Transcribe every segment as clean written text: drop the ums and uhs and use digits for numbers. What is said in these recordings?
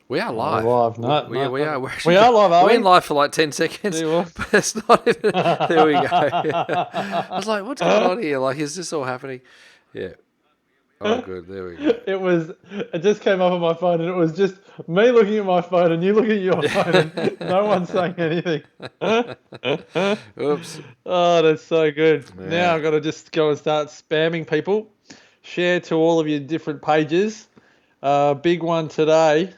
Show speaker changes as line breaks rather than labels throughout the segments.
We are live.
We are
live,
are
we're
we?
in live for like 10 seconds. But it's not even. There we go. I was like, what's going on here? Like, is this all happening? Yeah. Oh, good. There we go.
It just came up on my phone, and it was just me looking at my phone and you looking at your phone, and no one saying anything.
Oops.
Oh, that's so good.
Yeah.
Now I've got to just go and start spamming people. Share to all of your different pages. Big one today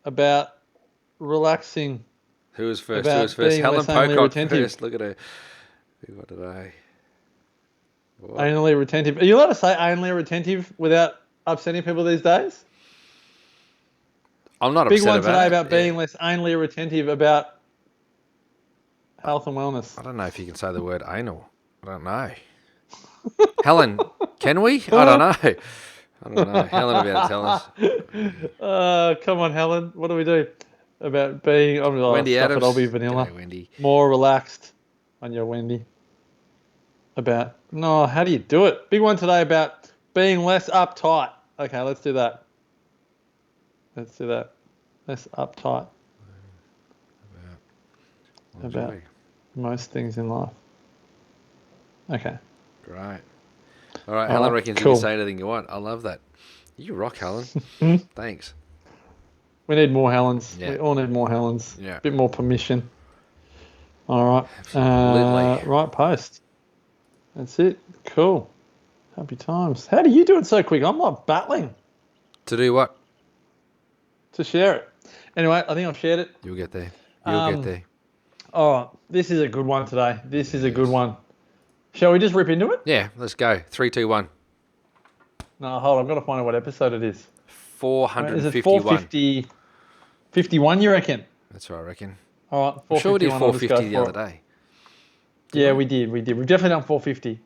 about relaxing.
Who was first?
About
Who was first?
being
Helen
less anally
Pocock
retentive.
first. Look at her. Big one today. What?
Anally retentive. Are you allowed to say anally retentive without upsetting people these days?
I'm not
Big
upset
one
about
today
it.
about being less anally retentive about health and wellness.
I don't know if you can say the word anal. I don't know. Helen, can we? I don't know. I don't know. Helen will be able to tell us.
Come on, Helen. What do we do about being?
Wendy Adams.
I'll be vanilla.
G'day, Wendy.
More relaxed on your Wendy. How do you do it? Big one today about being less uptight. Okay, let's do that. Less uptight. About most things in life. Okay.
Great. All right, Helen reckons you can say anything you want. I love that. You rock, Helen. Thanks.
We need more Helens.
Yeah.
We all need more Helens.
Yeah.
A bit more permission. All right.
Absolutely.
Right post. That's it. Cool. Happy times. How do you do it so quick? I'm not battling
To do what?
to share it. Anyway, I think I've shared it.
You'll get there. You'll get there.
All right. This is a good one today. This is a good one. Shall we just rip into it?
Yeah, let's go. 3, 2, 1.
No, hold on. I've got to find out what episode it is.
451.
Is it 450? 51, you reckon?
That's what I reckon.
All right.
I'm sure we did
451,
450 the other day.
Yeah, we did. We've definitely done 450.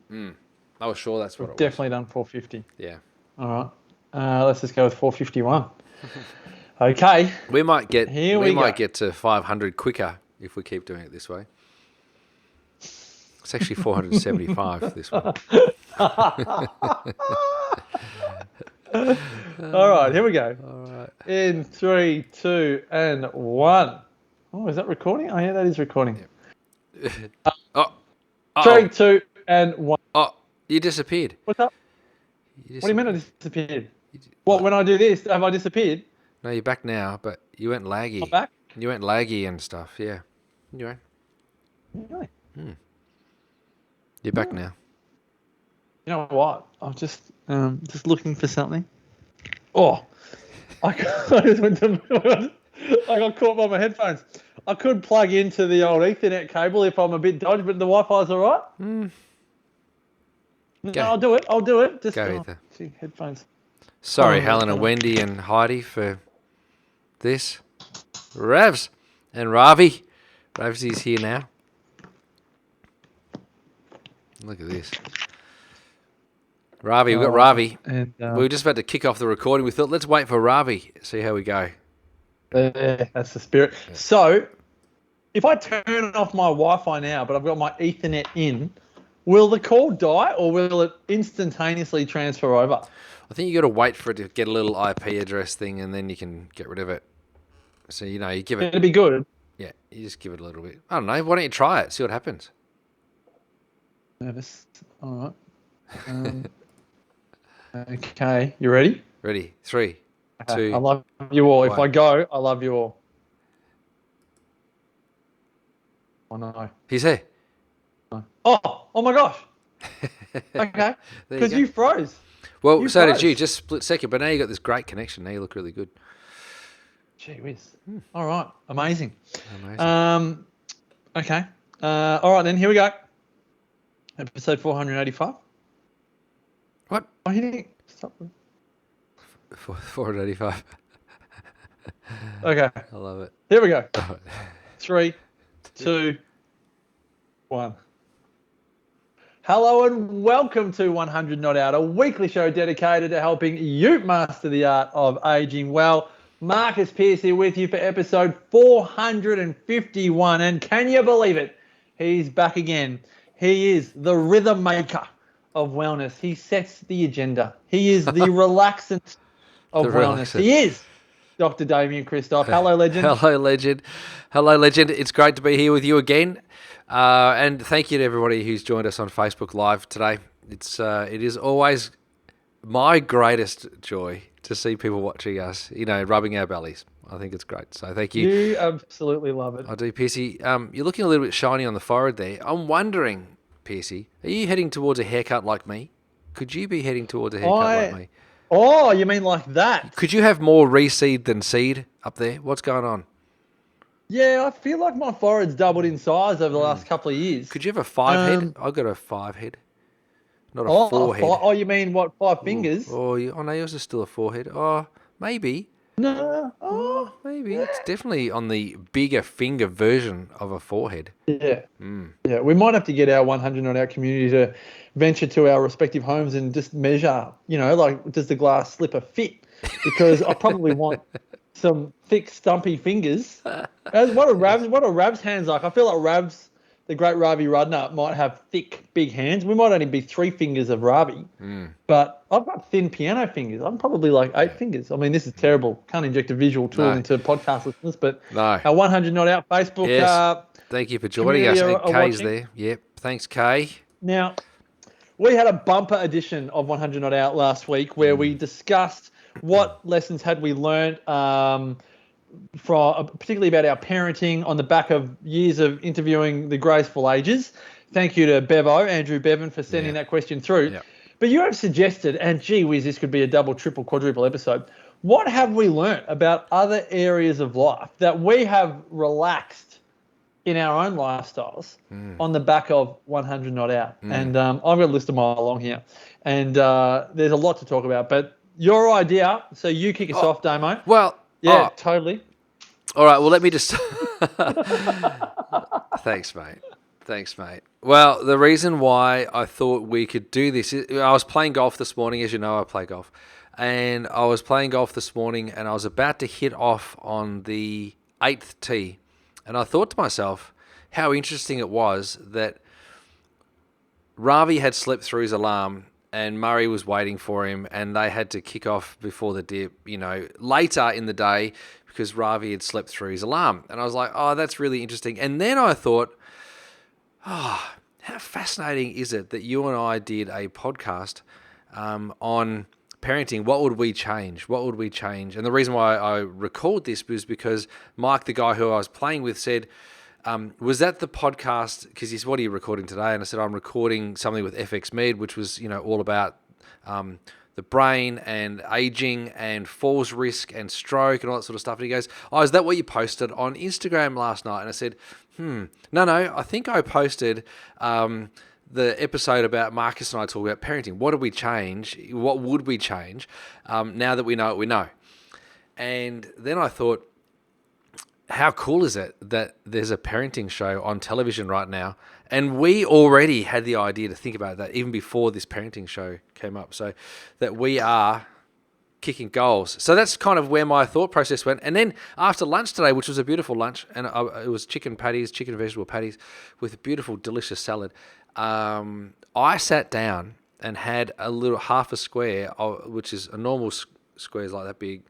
I was sure that's what it was.
Definitely done 450.
Yeah.
All right. Let's just go with 451. Okay.
We might get
go.
get to 500 quicker if we keep doing it this way. It's actually 475 this one.
All right, here we go.
All right.
In 3, 2, and 1. Oh, is that recording? Oh, yeah, that is recording.
Yep.
3, 2, and 1.
Oh, you disappeared.
What's up? What do you mean I disappeared? What, when I do this, have I disappeared?
No, you're back now, but you went laggy.
I'm back?
You went laggy and stuff, yeah. Anyway.
Really?
You're back now.
You know what? I'm just looking for something. Oh, I just went to. I got caught by my headphones. I could plug into the old Ethernet cable if I'm a bit dodgy, but the Wi-Fi's all right. No, I'll do it. Just
go, Ether.
Headphones.
Sorry, Helen and Wendy and Heidi for this. Ravs and Ravi. Ravsy's here now. Look at this. Ravi, we've got Ravi.
And,
we were just about to kick off the recording. We thought, let's wait for Ravi, see how we go.
That's the spirit. Yeah. So, if I turn off my Wi-Fi now, but I've got my Ethernet in, will the call die or will it instantaneously transfer over?
I think you got to wait for it to get a little IP address thing, and then you can get rid of it. So, you give it...
It'd be good.
Yeah, you just give it a little bit. I don't know. Why don't you try it? See what happens.
Nervous. All right. Okay. You ready?
Ready. 3, 2...
I love you all.
1.
If I go, I love you all. Oh, no.
He's here.
Oh my gosh. Okay. Because you froze.
Well, so did you. Just split second. But now you got this great connection. Now you look really good.
Gee whiz. All right. Amazing. Okay. All right, then. Here we go. Episode 485.
What?
Oh, you didn't stop.
485.
Okay.
I love it.
Here we go. 3, 2, 1. Hello and welcome to 100 Not Out, a weekly show dedicated to helping you master the art of aging well. Marcus Pearce here with you for episode 451. And can you believe it? He's back again. He is the rhythm maker of wellness. He sets the agenda. He is the relaxant of wellness. He is Dr. Damien Christoph. Hello, legend.
Hello, legend. Hello, legend. It's great to be here with you again. And thank you to everybody who's joined us on Facebook Live today. It is always my greatest joy to see people watching us, rubbing our bellies. I think it's great. So thank you.
You absolutely love it.
I do, Piercy. You're looking a little bit shiny on the forehead there. I'm wondering, Piercy, are you heading towards a haircut like me? Could you be heading towards a haircut like me?
Oh, you mean like that?
Could you have more reseed than seed up there? What's going on?
Yeah, I feel like my forehead's doubled in size over the last couple of years.
Could you have a 5 head? I've got a 5 head, not a 4 head.
Oh, you mean what, 5 fingers?
Oh, no, yours is still a 4 head. Oh, maybe.
No.
Oh, maybe. It's definitely on the bigger finger version of a 4 head.
Yeah. Yeah, we might have to get our 100 on our community to venture to our respective homes and just measure, like, does the glass slipper fit? Because I probably want some thick, stumpy fingers. What are Rav's hands like? I feel like Rav's, the great Ravi Rudner, might have thick, big hands. We might only be 3 fingers of Ravi, but I've got thin piano fingers. I'm probably like 8 fingers. I mean, this is terrible. Can't inject a visual tool into podcast listeners, but our 100 Not Out Facebook.
Yes. Thank you for joining us. And Kay's there. Yep. Thanks, Kay.
Now, we had a bumper edition of 100 Not Out last week where we discussed what lessons had we learned particularly about our parenting on the back of years of interviewing the graceful ages. Thank you to Andrew Bevan, for sending that question through. Yeah. But you have suggested, and gee whiz, this could be a double, triple, quadruple episode. What have we learnt about other areas of life that we have relaxed in our own lifestyles on the back of 100 Not Out? And I've got a list of mine along here. And there's a lot to talk about. But your idea, so you kick us off, Damo.
Well,
yeah, totally.
All right, well, let me just... Thanks, mate. Well, the reason why I thought we could do this is I was playing golf this morning. As you know, I play golf. And I was playing golf this morning, and I was about to hit off on the 8th tee. And I thought to myself how interesting it was that Ravi had slept through his alarm and Murray was waiting for him, and they had to kick off before the dip, later in the day because Ravi had slept through his alarm. And I was like, oh, that's really interesting. And then I thought, how fascinating is it that you and I did a podcast on parenting? What would we change? And the reason why I recalled this was because Mike, the guy who I was playing with, said, was that the podcast? Because he said, what are you recording today? And I said, I'm recording something with FX Med, which was, all about the brain and aging and falls risk and stroke and all that sort of stuff. And he goes, oh, is that what you posted on Instagram last night? And I said, no, I think I posted the episode about Marcus and I talking about parenting. What did we change? What would we change now that we know what we know? And then I thought, how cool is it that there's a parenting show on television right now? And we already had the idea to think about that even before this parenting show came up. So that we are kicking goals. So that's kind of where my thought process went. And then after lunch today, which was a beautiful lunch, and it was chicken and vegetable patties with a beautiful, delicious salad, I sat down and had a little half a square, which is a normal square is like that big,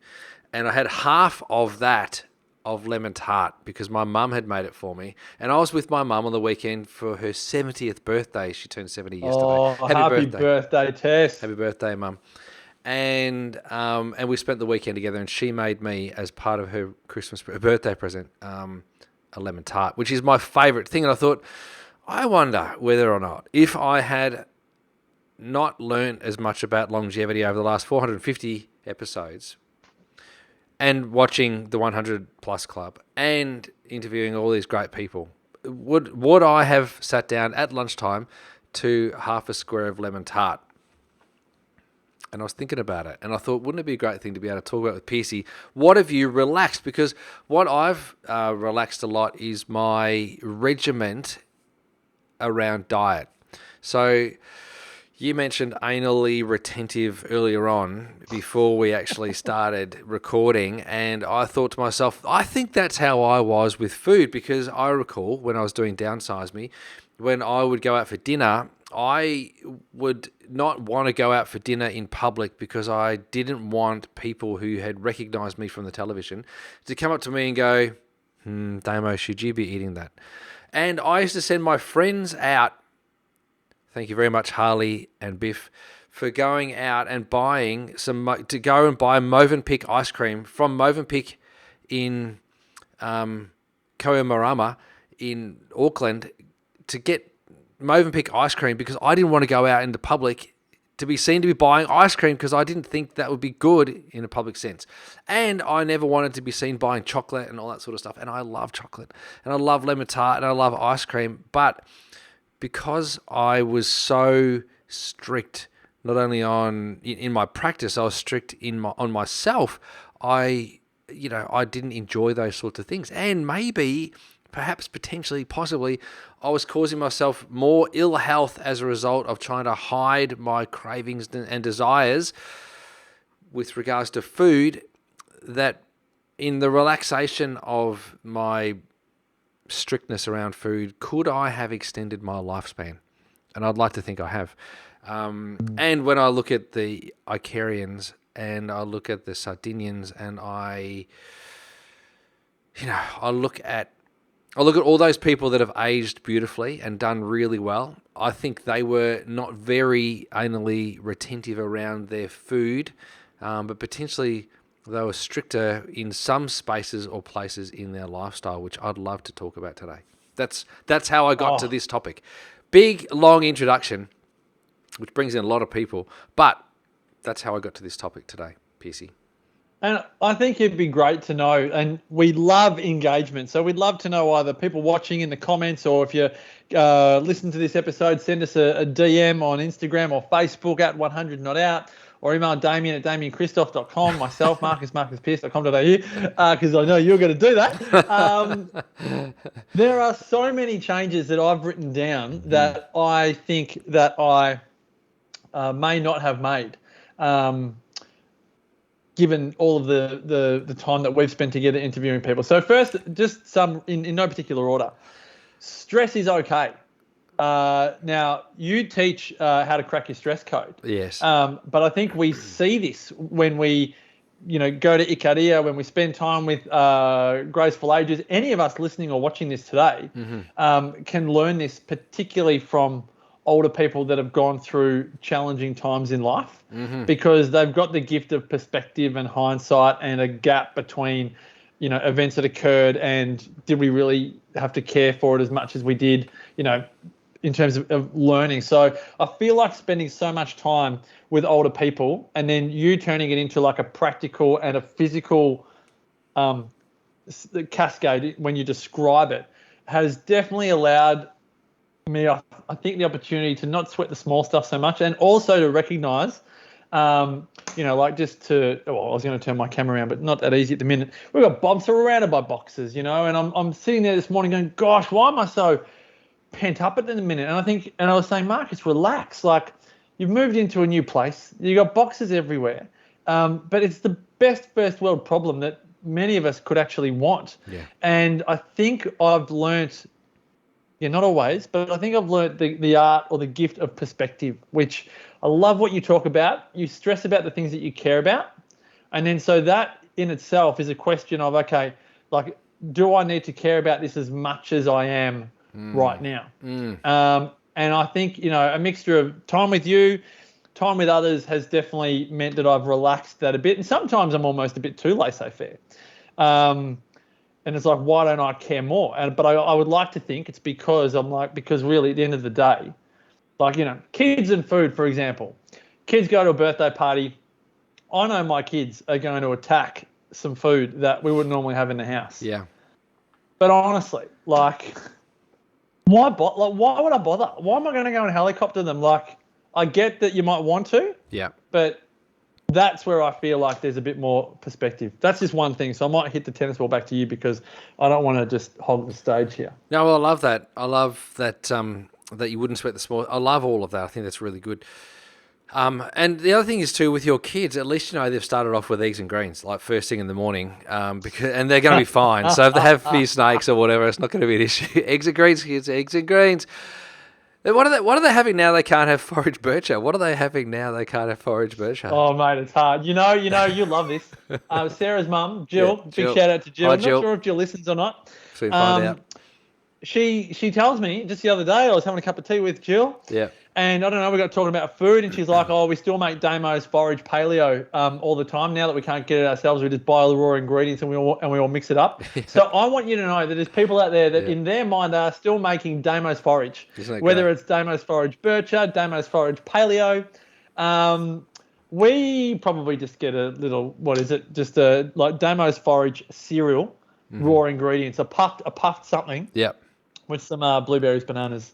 and I had half of that of lemon tart because my mum had made it for me. And I was with my mum on the weekend for her 70th birthday. She turned 70 yesterday.
Oh, happy birthday, Tess.
Happy birthday, Mum. And we spent the weekend together, and she made me, as part of her birthday present, a lemon tart, which is my favourite thing. And I thought, I wonder whether or not, if I had not learnt as much about longevity over the last 450 episodes, and watching the 100 Plus Club and interviewing all these great people, would I have sat down at lunchtime to half a square of lemon tart? And I was thinking about it, and I thought, wouldn't it be a great thing to be able to talk about with Piercy? What have you relaxed? Because what I've relaxed a lot is my regiment around diet. So you mentioned anally retentive earlier on before we actually started recording, and I thought to myself, I think that's how I was with food, because I recall when I was doing Downsize Me, when I would go out for dinner, I would not want to go out for dinner in public because I didn't want people who had recognized me from the television to come up to me and go, Damo, should you be eating that? And I used to send my friends out, thank you very much, Harley and Biff, for going out and buying to go and buy Movenpick ice cream from Movenpick in Kohimarama in Auckland to get Movenpick ice cream because I didn't want to go out in the public to be seen to be buying ice cream because I didn't think that would be good in a public sense. And I never wanted to be seen buying chocolate and all that sort of stuff. And I love chocolate and I love lemon tart and I love ice cream. But because I was so strict, not only in my practice, I was strict on myself, I didn't enjoy those sorts of things. And maybe, perhaps, potentially, possibly, I was causing myself more ill health as a result of trying to hide my cravings and desires with regards to food, that in the relaxation of my strictness around food, could I have extended my lifespan? And I'd like to think I have. And when I look at the Icarians and I look at the Sardinians and I look at all those people that have aged beautifully and done really well. I think they were not very anally retentive around their food, but potentially they were stricter in some spaces or places in their lifestyle, which I'd love to talk about today. That's how I got to this topic. Big, long introduction, which brings in a lot of people, but that's how I got to this topic today, Piercy.
And I think it'd be great to know, and we love engagement. So we'd love to know either people watching in the comments, or if you listen to this episode, send us a DM on Instagram or Facebook at 100 Not Out, or email Damien at damienchristoff.com, myself, marcus.pierce.com.au, because I know you're going to do that. There are so many changes that I've written down that I think that I may not have made. Given all of the time that we've spent together interviewing people. So first, just some, in no particular order. Stress is okay. Now, you teach how to crack your stress code.
Yes.
But I think we see this when we, go to Ikaria, when we spend time with Graceful Ages. Any of us listening or watching this today can learn this, particularly from older people that have gone through challenging times in life, because they've got the gift of perspective and hindsight and a gap between, events that occurred and did we really have to care for it as much as we did, in terms of learning. So I feel like spending so much time with older people and then you turning it into like a practical and a physical cascade when you describe it has definitely allowed me, I think, the opportunity to not sweat the small stuff so much, and also to recognize, I was going to turn my camera around, but not that easy at the minute. We've got Bob surrounded by boxes, and I'm sitting there this morning going, gosh, why am I so pent up at the minute? And I was saying, Marcus, relax. Like, you've moved into a new place. You got boxes everywhere. But it's the best first world problem that many of us could actually want.
Yeah. And
I think I've learnt, not always, but I think I've learnt the art or the gift of perspective, which I love what you talk about. You stress about the things that you care about. And then so that in itself is a question of, okay, like, do I need to care about this as much as I am right now? And I think, a mixture of time with you, time with others has definitely meant that I've relaxed that a bit. And sometimes I'm almost a bit too laissez-faire. And it's like, why don't I care more? But I would like to think it's because really at the end of the day, like, kids and food, for example. Kids go to a birthday party. I know my kids are going to attack some food that we wouldn't normally have in the house.
Yeah.
But honestly, like, why would I bother? Why am I going to go and helicopter them? Like, I get that you might want to.
Yeah.
But that's where I feel like there's a bit more perspective. That's just one thing. So I might hit the tennis ball back to you because I don't want to just hog the stage here.
No, well, I love that. I love that that you wouldn't sweat the small. I love all of that. I think that's really good. And the other thing is too, with your kids, at least they've started off with eggs and greens, like first thing in the morning, and they're going to be fine. So if they have few snakes or whatever, it's not going to be an issue. Eggs and greens, kids, eggs and greens. What are they having now? They can't have forage bircher. What are they having now? They can't have forage bircher.
Oh, mate, it's hard. You know, you love this. Sarah's mum, Jill.
Yeah,
Big
Jill.
shout out to Jill.
Hi,
I'm not
Jill.
sure if Jill listens or not.
Soon find out.
She tells me just the other day I was having a cup of tea with Jill.
Yeah.
And I don't know, we got talking about food, and she's like, "Oh, we still make Damo's forage paleo all the time. Now that we can't get it ourselves, we just buy all the raw ingredients and we all mix it up." Yeah. So I want you to know that there's people out there that in their mind are still making Damo's forage, whether it's Damo's forage bircher, Damo's forage paleo. We probably just get a little, what is it? Just a like Damo's forage cereal, raw ingredients, a puffed something.
Yep.
With some blueberries, bananas.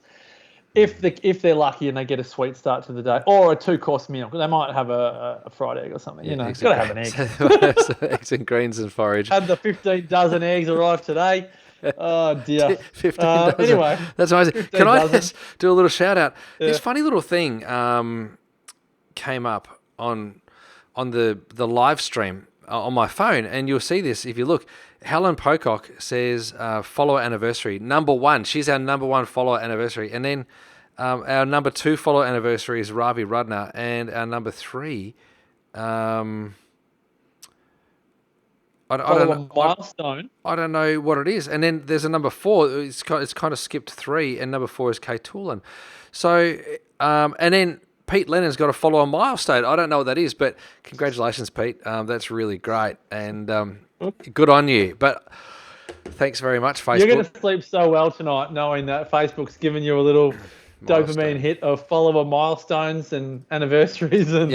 If they're lucky and they get a sweet start to the day, or a 2-course meal, they might have a fried egg or something. You know, got to have an egg.
Eggs and greens and forage.
Had the 15 dozen eggs arrive today. Oh dear.
15 dozen.
Anyway,
that's amazing. Can I just do a little shout out?
Yeah.
This funny little thing came up on the live stream on my phone, and you'll see this if you look. Helen Pocock says follower anniversary #1. She's our #1 follower anniversary, and then our #2 follower anniversary is Ravi Rudner, and our #3. I don't know.
Milestone.
I don't know what it is, and then there's a #4. It's kind of skipped 3, and #4 is Kate Toolin. So and then Pete Lennon's got a follow on milestone. I don't know what that is, but congratulations, Pete. That's really great, and good on you. But thanks very much, Facebook.
You're going to sleep so well tonight knowing that Facebook's given you a little dopamine hit of follower milestones and anniversaries. And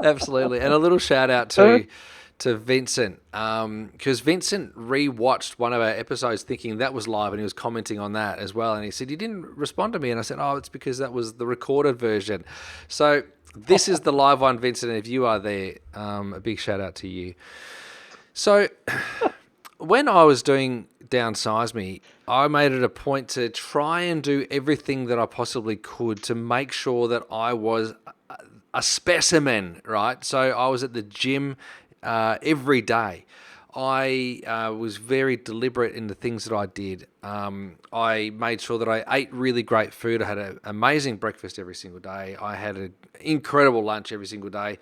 Absolutely. And a little shout out to Vincent, because Vincent rewatched one of our episodes thinking that was live, and he was commenting on that as well. And he said, "You didn't respond to me." And I said, "Oh, it's because that was the recorded version." So this is the live one, Vincent. And if you are there, a big shout out to you. So when I was doing Downsize Me, I made it a point to try and do everything that I possibly could to make sure that I was a specimen, right? So I was at the gym every day. I was very deliberate in the things that I did. I made sure that I ate really great food. I had an amazing breakfast every single day. I had an incredible lunch every single day.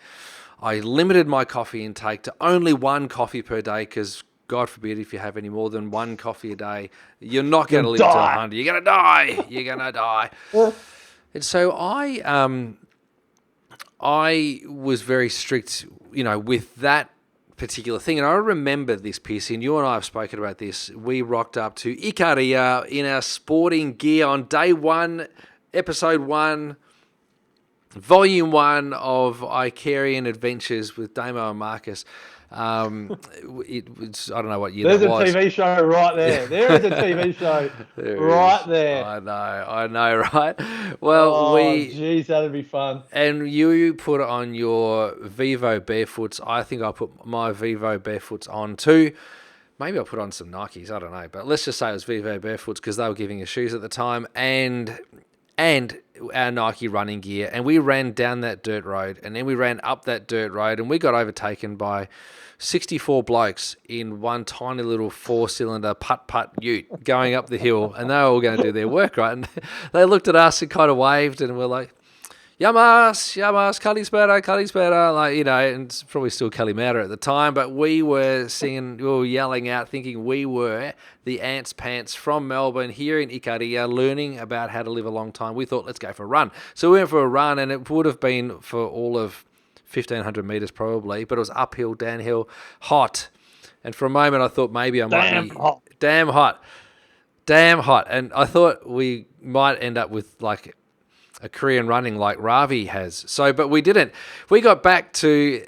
I limited my coffee intake to only 1 coffee per day because, God forbid, if you have any more than 1 coffee a day, you're not going to live to 100. You're going to die. You're going to die. And so I was very strict, with that particular thing. And I remember this, PC, and you and I have spoken about this. We rocked up to Ikaria in our sporting gear on day 1, episode 1, volume 1 of Icarian Adventures with Damo and Marcus. It was, I don't know what year
There's
that was.
There's a TV show right there. There is a TV show there.
I know, right? Well,
geez, that'd be fun.
And you put on your Vivo Barefoots. I think I put my Vivo Barefoots on too. Maybe I put on some Nikes, I don't know. But let's just say it was Vivo Barefoots because they were giving us shoes at the time. And our Nike running gear, and we ran down that dirt road, and then we ran up that dirt road, and we got overtaken by 64 blokes in one tiny little 4-cylinder putt ute going up the hill, and they were all going to do their work, right? And they looked at us and kind of waved, and we're like, Yamas, Kalispera, like, and it's probably still Kalimata at the time, but we were yelling out, thinking we were the Ants Pants from Melbourne here in Ikaria, learning about how to live a long time. We thought, let's go for a run. So we went for a run, and it would have been for all of 1,500 metres probably, but it was uphill, downhill, hot. And for a moment, I thought maybe I might be damn hot. And I thought we might end up with like a career in running like Ravi has. So, but we didn't. We got back to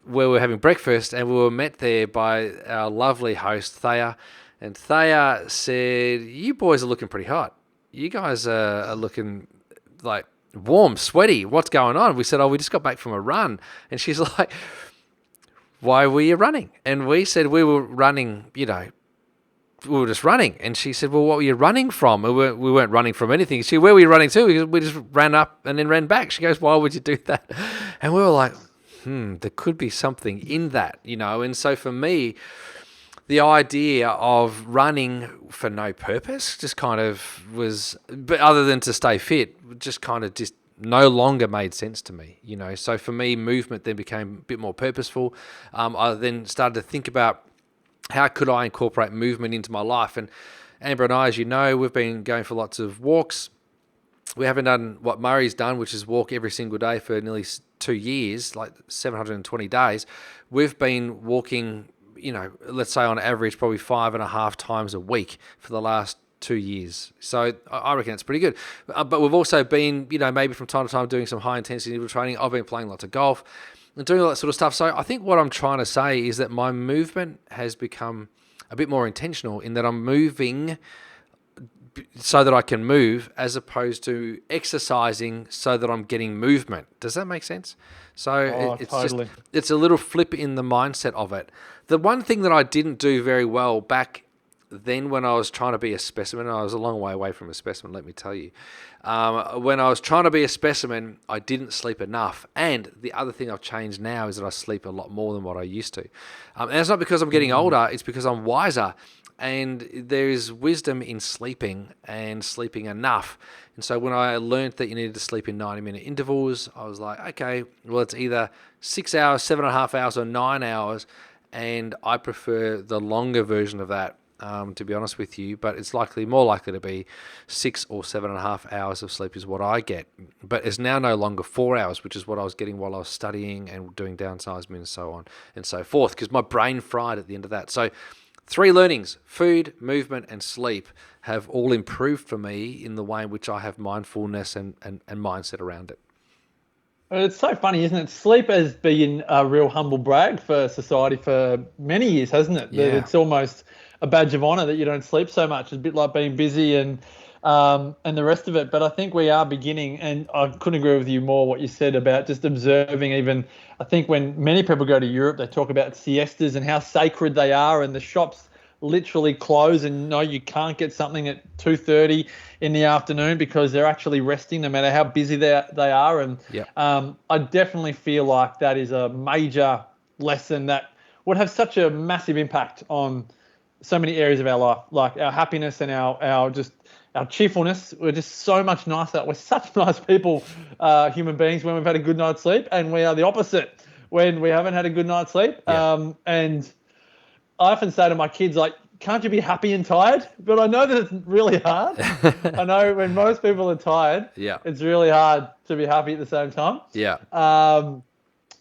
where we were having breakfast, and we were met there by our lovely host, Thea. And Thea said, "You boys are looking pretty hot. You guys are looking like warm, sweaty. What's going on?" We said, "Oh, we just got back from a run." And she's like, "Why were you running?" And we said, "We were running, we were just running." And she said, "Well, what were you running from?" We weren't running from anything. She said, "Where were you running to?" We just ran up and then ran back. She goes, "Why would you do that?" And we were like, there could be something in that, And so for me, the idea of running for no purpose just kind of was, but other than to stay fit, just kind of just no longer made sense to me, you know. So for me, movement then became a bit more purposeful. I then started to think about how could I incorporate movement into my life. And Amber and I, as you know, we've been going for lots of walks. We haven't done what Murray's done, which is walk every single day for nearly 2 years, like 720 days. We've been walking, you know, let's say on average, probably 5.5 times a week for the last 2 years. So I reckon it's pretty good. But we've also been, you know, maybe from time to time doing some high intensity interval training. I've been playing lots of golf and doing all that sort of stuff. So I think what I'm trying to say is that my movement has become a bit more intentional in that I'm moving so that I can move, as opposed to exercising so that I'm getting movement. Does that make sense? So it's
totally.
it's a little flip in the mindset of it. The one thing that I didn't do very well back then when I was trying to be a specimen, I was a long way away from a specimen, let me tell you. When I was trying to be a specimen, I didn't sleep enough. And the other thing I've changed now is that I sleep a lot more than what I used to. And it's not because I'm getting older, it's because I'm wiser. And there's wisdom in sleeping and sleeping enough. And so when I learned that you needed to sleep in 90-minute intervals, I was like, okay, well, it's either 6 hours, 7.5 hours, or 9 hours. And I prefer the longer version of that, to be honest with you. But it's more likely to be 6 or 7.5 hours of sleep is what I get. But it's now no longer 4 hours, which is what I was getting while I was studying and doing downsizing and so on and so forth, because my brain fried at the end of that. So 3 learnings: food, movement, and sleep have all improved for me in the way in which I have mindfulness and mindset around it.
It's so funny, isn't it? Sleep has been a real humble brag for society for many years, hasn't it?
Yeah.
That it's almost a badge of honor that you don't sleep so much. It's a bit like being busy and the rest of it. But I think we are beginning, and I couldn't agree with you more what you said about just observing. Even I think when many people go to Europe, they talk about siestas and how sacred they are, and the shops literally close, and no, you can't get something at 2:30 in the afternoon because they're actually resting no matter how busy they are. And I definitely feel like that is a major lesson that would have such a massive impact on so many areas of our life, like our happiness and our cheerfulness. We're just so much nicer. We're such nice people, human beings, when we've had a good night's sleep, and we are the opposite when we haven't had a good night's sleep. And I often say to my kids, like, can't you be happy and tired? But I know that it's really hard. I know when most people are tired, it's really hard to be happy at the same time.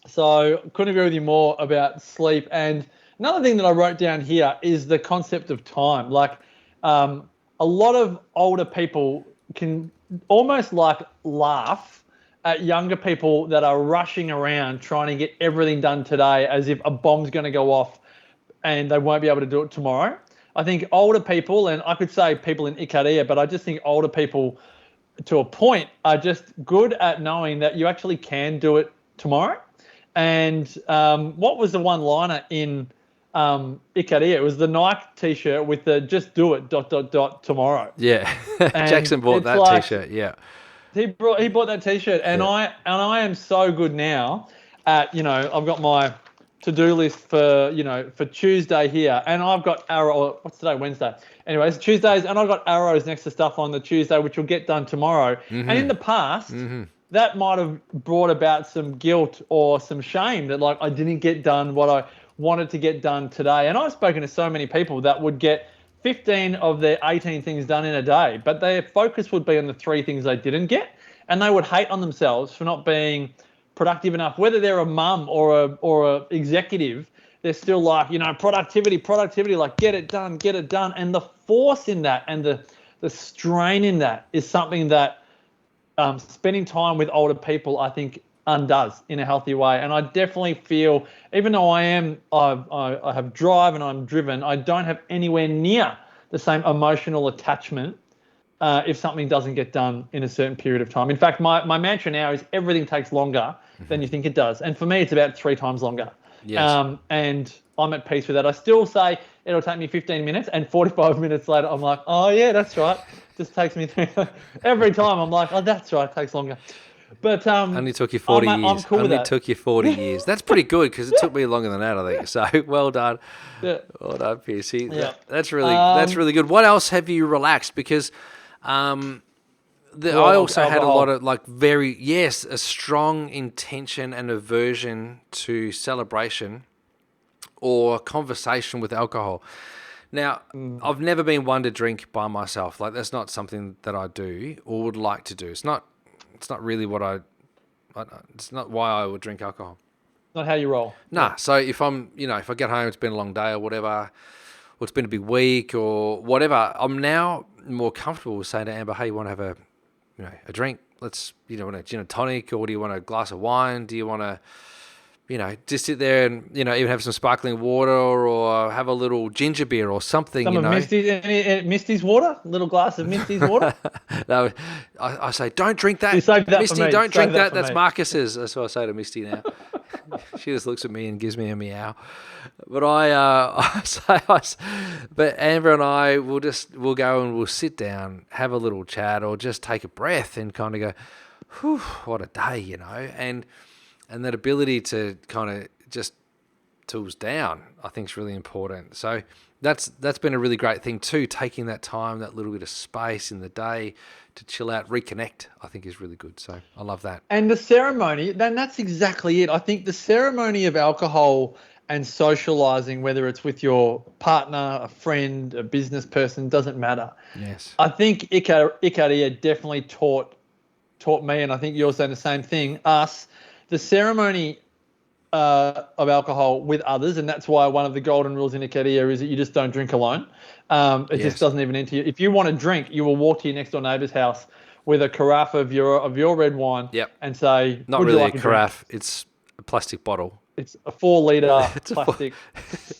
So couldn't agree with you more about sleep. And another thing that I wrote down here is the concept of time. Like, a lot of older people can almost like laugh at younger people that are rushing around trying to get everything done today as if a bomb's going to go off and they won't be able to do it tomorrow. I think older people, and I could say people in Ikaria, but I just think older people to a point are just good at knowing that you actually can do it tomorrow. And what was the one-liner in Ikaria? It was the Nike T-shirt with the "Just do it ... tomorrow."
Yeah, Jackson bought that T-shirt. Yeah,
he bought that T-shirt, and I am so good now at, you know, I've got my to-do list for Tuesday here, and I've got arrow. What's today? Wednesday. Anyways, Tuesdays, and I've got arrows next to stuff on the Tuesday, which will get done tomorrow. And in the past, that might have brought about some guilt or some shame that, like, I didn't get done what I wanted to get done today. And I've spoken to so many people that would get 15 of their 18 things done in a day, but their focus would be on the 3 things they didn't get, and they would hate on themselves for not being productive enough. Whether they're a mum or a executive, they're still like, you know, productivity, like get it done. And the force in that and the strain in that is something that spending time with older people, I think, undoes in a healthy way. And I definitely feel, even though I have drive and I'm driven, I don't have anywhere near the same emotional attachment if something doesn't get done in a certain period of time. In fact, my mantra now is everything takes longer than you think it does. And for me, it's about 3 times longer.
Yes.
And I'm at peace with that. I still say it'll take me 15 minutes, and 45 minutes later, I'm like, oh, yeah, that's right. Just takes me through. Every time I'm like, oh, that's right, it takes longer. But
Only took you 40
I'm
years.
cool with
Only
that.
took you 40 years. That's pretty good because it took me longer than that, I think. So well done.
Yeah.
Well done, Piercy.
Yeah.
That's really good. What else have you relaxed? Because I also had a lot
Alcohol.
of a strong intention and aversion to celebration or conversation with alcohol. Now, I've never been one to drink by myself. Like that's not something that I do or would like to do. It's not really it's not why I would drink alcohol.
Not how you roll.
Nah.
Yeah.
So if if I get home, it's been a long day or whatever, or it's been a big week or whatever, I'm now more comfortable with saying to Amber, "Hey, you want to have a drink? Let's, want a gin and tonic, or do you want a glass of wine? Do you want to, just sit there and, even have some sparkling water or have a little ginger beer or something,
Some of Misty's water, a little glass of Misty's water.
No, I say, don't drink that.
You save that for
Misty,
me.
don't
Save
drink
that
that.
for
That's
me.
Marcus's. That's what I say to Misty now. She just looks at me and gives me a meow. But but Amber and I we'll go and we'll sit down, have a little chat, or just take a breath and kind of go, whew, what a day, and that ability to kind of just tools down, I think is really important. So that's been a really great thing too, taking that time, that little bit of space in the day to chill out, reconnect, I think is really good. So I love that.
And the ceremony, then that's exactly it. I think the ceremony of alcohol and socializing, whether it's with your partner, a friend, a business person, doesn't matter.
Yes.
I think Ikaria definitely taught me, and I think you're saying the same thing, us, the ceremony of alcohol with others, and that's why one of the golden rules in Ikaria is that you just don't drink alone. It just doesn't even enter you. If you want to drink, you will walk to your next door neighbour's house with a carafe of your red wine and say,
not
would
really
you like
a
drink?
carafe, it's a plastic bottle.
It's a 4-litre plastic.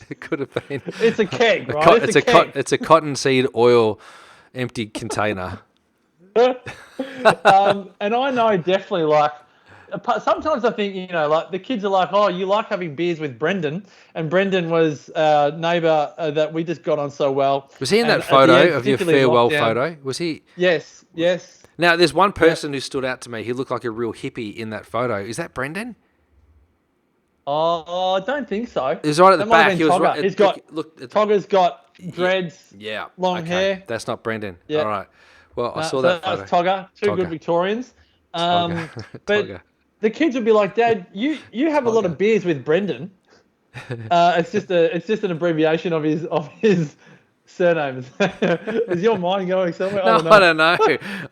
It could have been.
It's a keg, right?
It's a keg. It's a cottonseed oil empty container.
And I know definitely, sometimes I think, like the kids are like, oh, you like having beers with Brendan. And Brendan was our neighbour that we just got on so well.
Was he in that
And
photo of your farewell photo? Was he?
Yes.
Now, there's one person who stood out to me. He looked like a real hippie in that photo. Is that Brendan?
Oh, I don't think so.
He's right at the back.
He was right. Togger's got dreads, long hair.
That's not Brendan.
Yeah.
All right. Well, I saw that photo.
That's Togger. Two good Victorians.
Togger.
But the kids would be like, Dad, you have a lot of beers with Brendan. It's just an abbreviation of his surname. Is your mind going somewhere?
No, I don't know.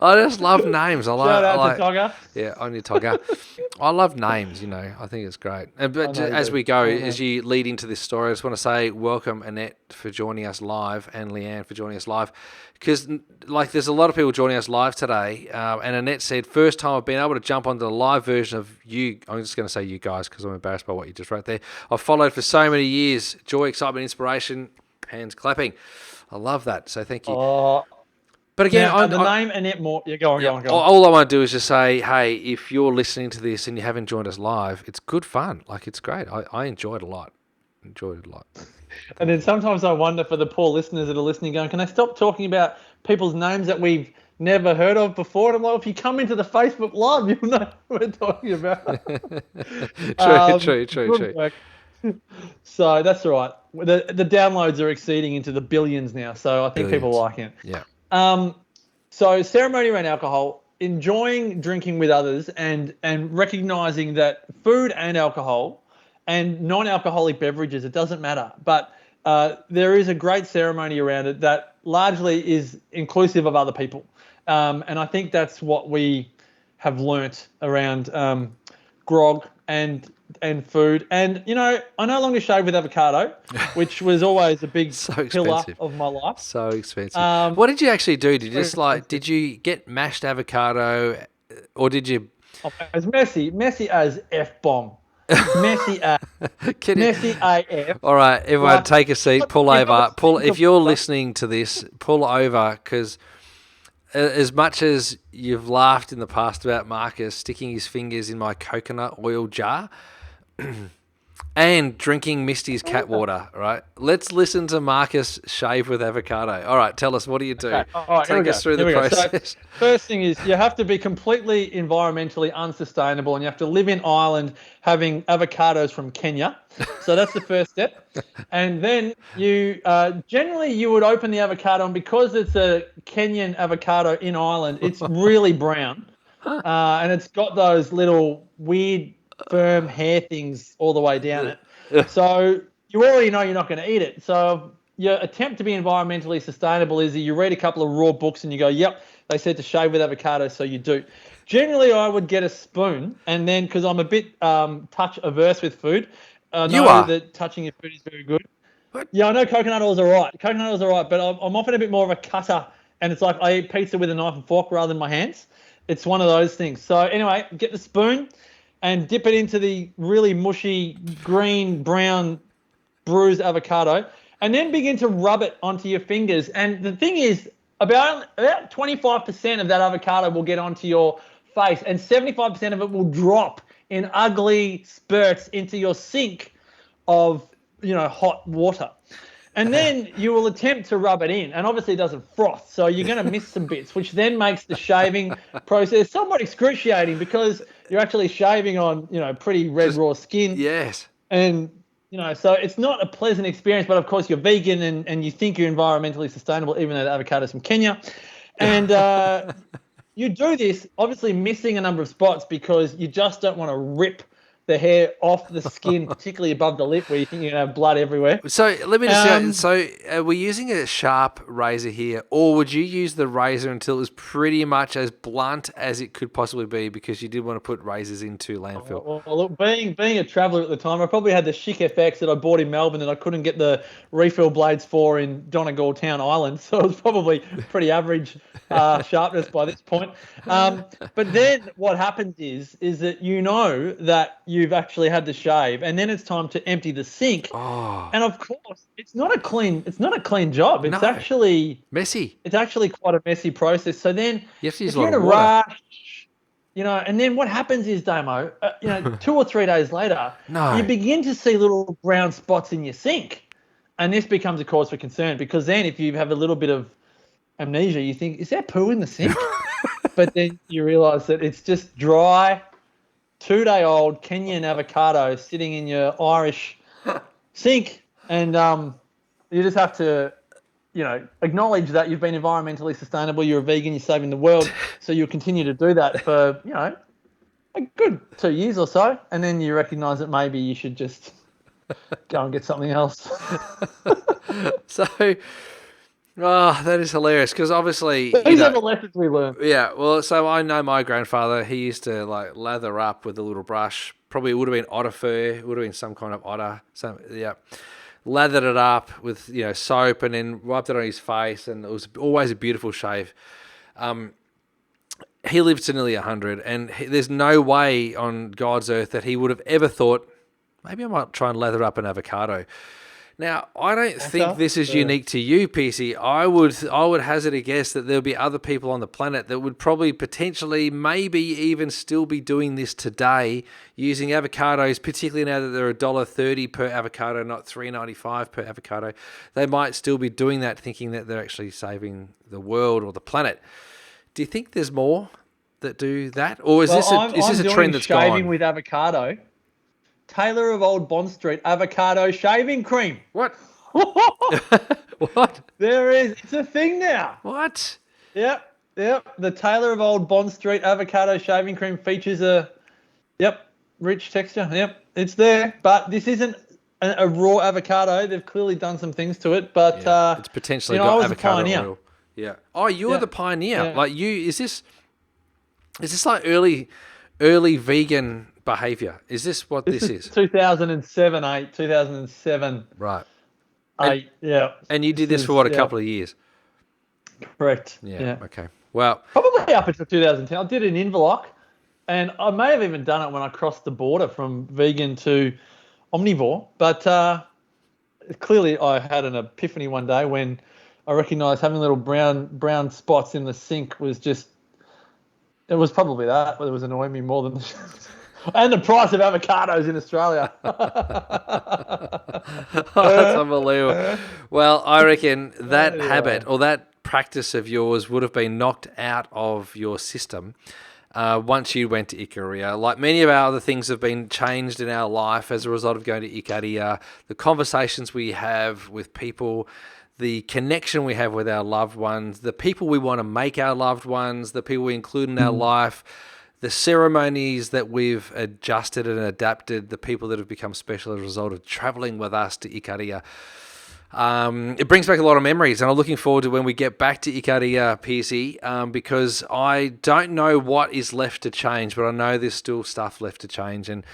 I just love names.
Shout out to Togger.
Yeah, only Togger. I love names, I think it's great. But as we go, as you lead into this story, I just want to say welcome, Annette, for joining us live, and Leanne for joining us live. Because, there's a lot of people joining us live today. And Annette said, first time I've been able to jump onto the live version of you. I'm just going to say you guys because I'm embarrassed by what you just wrote there. I've followed for so many years. Joy, excitement, inspiration, hands clapping. I love that. So thank you. But again,
name Annette Moore. Yeah, go on.
All I want to do is just say, hey, if you're listening to this and you haven't joined us live, it's good fun. It's great. I enjoyed it a lot.
And then sometimes I wonder for the poor listeners that are listening, going, can they stop talking about people's names that we've never heard of before? And I'm like, if you come into the Facebook Live, you'll know what we're talking about.
True.
So that's all right. The downloads are exceeding into the billions now, so I think people like it.
Yeah.
So ceremony around alcohol, enjoying drinking with others, and recognizing that food and alcohol and non-alcoholic beverages, it doesn't matter. But there is a great ceremony around it that largely is inclusive of other people. And I think that's what we have learnt around grog and food. And, I no longer shave with avocado, which was always a big pillar of my life.
So expensive. What did you actually do? Did you did you get mashed avocado, or did you?
As messy as F-bomb. Messy AF.
All right, everyone, take a seat. Pull over. If you're listening to this, pull over, because as much as you've laughed in the past about Marcus sticking his fingers in my coconut oil jar, And drinking Misty's cat water, right? Let's listen to Marcus shave with avocado. All right, tell us, what do you do?
Okay. All right, here we
Take us
go.
through
Here
the
we go. So,
process.
first thing is you have to be completely environmentally unsustainable, and you have to live in Ireland having avocados from Kenya. So that's the first step. And then you generally you would open the avocado, and because it's a Kenyan avocado in Ireland, it's really brown, and it's got those little weird firm hair things all the way down it. So you already know you're not going to eat it. So your attempt to be environmentally sustainable is that you read a couple of raw books and you go, yep, they said to shave with avocado, so you do. Generally, I would get a spoon, and then because I'm a bit touch averse with food, I
You
know
are?
that touching your food is very good.
What?
Yeah, I know coconut oil's all right. Coconut oil's all right, but I'm often a bit more of a cutter, and it's like I eat pizza with a knife and fork rather than my hands. It's one of those things. So anyway, get the spoon and dip it into the really mushy green brown bruised avocado, and then begin to rub it onto your fingers. And the thing is, about 25% of that avocado will get onto your face, and 75% of it will drop in ugly spurts into your sink of hot water. And then you will attempt to rub it in, and obviously it doesn't froth, so you're going to miss some bits, which then makes the shaving process somewhat excruciating because you're actually shaving on pretty red raw skin.
Yes.
And so it's not a pleasant experience, but of course you're vegan and you think you're environmentally sustainable, even though the avocado's from Kenya. And you do this, obviously missing a number of spots because you just don't want to rip the hair off the skin, particularly above the lip where you think you're going to have blood everywhere.
So let me just we're using a sharp razor here, or would you use the razor until it was pretty much as blunt as it could possibly be because you did want to put razors into landfill?
Well, look, being a traveller at the time, I probably had the Chic FX that I bought in Melbourne that I couldn't get the refill blades for in Donegal Town Island, so it was probably pretty average sharpness by this point. But then what happens is that that you've actually had to shave, and then it's time to empty the sink.
Oh.
And of course, it's not a clean job. It's actually
messy.
It's actually quite a messy process. So then
you have to use
if you're in a rush, and then what happens is, Damo, 2 or 3 days later, you begin to see little brown spots in your sink. And this becomes a cause for concern because then if you have a little bit of amnesia, you think, is there poo in the sink? But then you realize that it's just dry, 2-day-old Kenyan avocado sitting in your Irish sink. And you just have to, acknowledge that you've been environmentally sustainable, you're a vegan, you're saving the world. So you'll continue to do that for, a good 2 years or so. And then you recognize that maybe you should just go and get something else.
That is hilarious because obviously
these are the lessons we learn.
Yeah, well, so I know my grandfather. He used to lather up with a little brush. Probably it would have been otter fur. It would have been some kind of otter. Lathered it up with soap and then rubbed it on his face, and it was always a beautiful shave. He lived to nearly 100, and there's no way on God's earth that he would have ever thought, maybe I might try and lather up an avocado. Now, I don't think this is unique to you, PC. I would hazard a guess that there'll be other people on the planet that would probably potentially, maybe even still be doing this today, using avocados, particularly now that they're $1.30 per avocado, not $3.95 per avocado. They might still be doing that, thinking that they're actually saving the world or the planet. Do you think there's more that do that, or is this a trend that's gone?
Shaving with avocado. Taylor of Old Bond Street avocado shaving cream.
What? What?
There is. It's a thing now.
What?
Yep. The Taylor of Old Bond Street avocado shaving cream features rich texture. Yep, it's there. But this isn't a raw avocado. They've clearly done some things to it. But
it's potentially got avocado oil. Yeah. Oh, you're the pioneer. Yeah. Is this like early vegan behavior? Is this what this is?
2007.
Right.
Yeah.
And you did this for a couple of years?
Correct.
Yeah. Okay. Well,
probably up until 2010. I did it in Inverloch, and I may have even done it when I crossed the border from vegan to omnivore. But clearly, I had an epiphany one day when I recognised having little brown spots in the sink was just. It was probably that was annoying me more than And the price of avocados in Australia.
That's unbelievable. Well, I reckon that habit or that practice of yours would have been knocked out of your system once you went to Ikaria. Like many of our other things have been changed in our life as a result of going to Ikaria. The conversations we have with people, the connection we have with our loved ones, the people we want to make our loved ones, the people we include in our life, the ceremonies that we've adjusted and adapted, the people that have become special as a result of traveling with us to Ikaria. It brings back a lot of memories, and I'm looking forward to when we get back to Ikaria, Piercy, because I don't know what is left to change, but I know there's still stuff left to change, and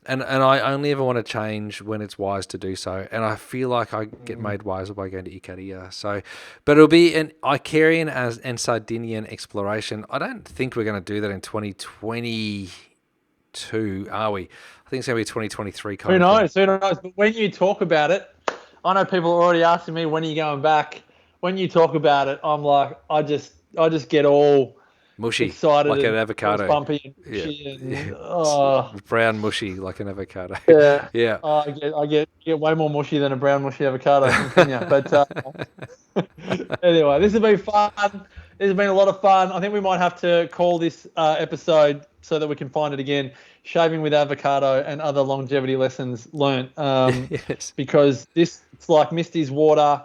I only ever want to change when it's wise to do so, and I feel like I get made wiser by going to Ikaria. So, but it'll be an Icarian and Sardinian exploration. I don't think we're going to do that in 2022, are we? I think it's going to be 2023 kind
Who
of thing.
knows? Who knows? But when you talk about it, I know people are already asking me, when are you going back? When you talk about it, I'm like, I just get all
Mushy,
excited,
like an
and
avocado.
bumpy and mushy, and
Brown mushy, like an avocado.
yeah,
Yeah.
I get way more mushy than a brown mushy avocado from Kenya. But anyway, this has been fun. This has been a lot of fun. I think we might have to call this episode, so that we can find it again, Shaving with Avocado and Other Longevity Lessons Learned.
Yes.
Because it's like Misty's water.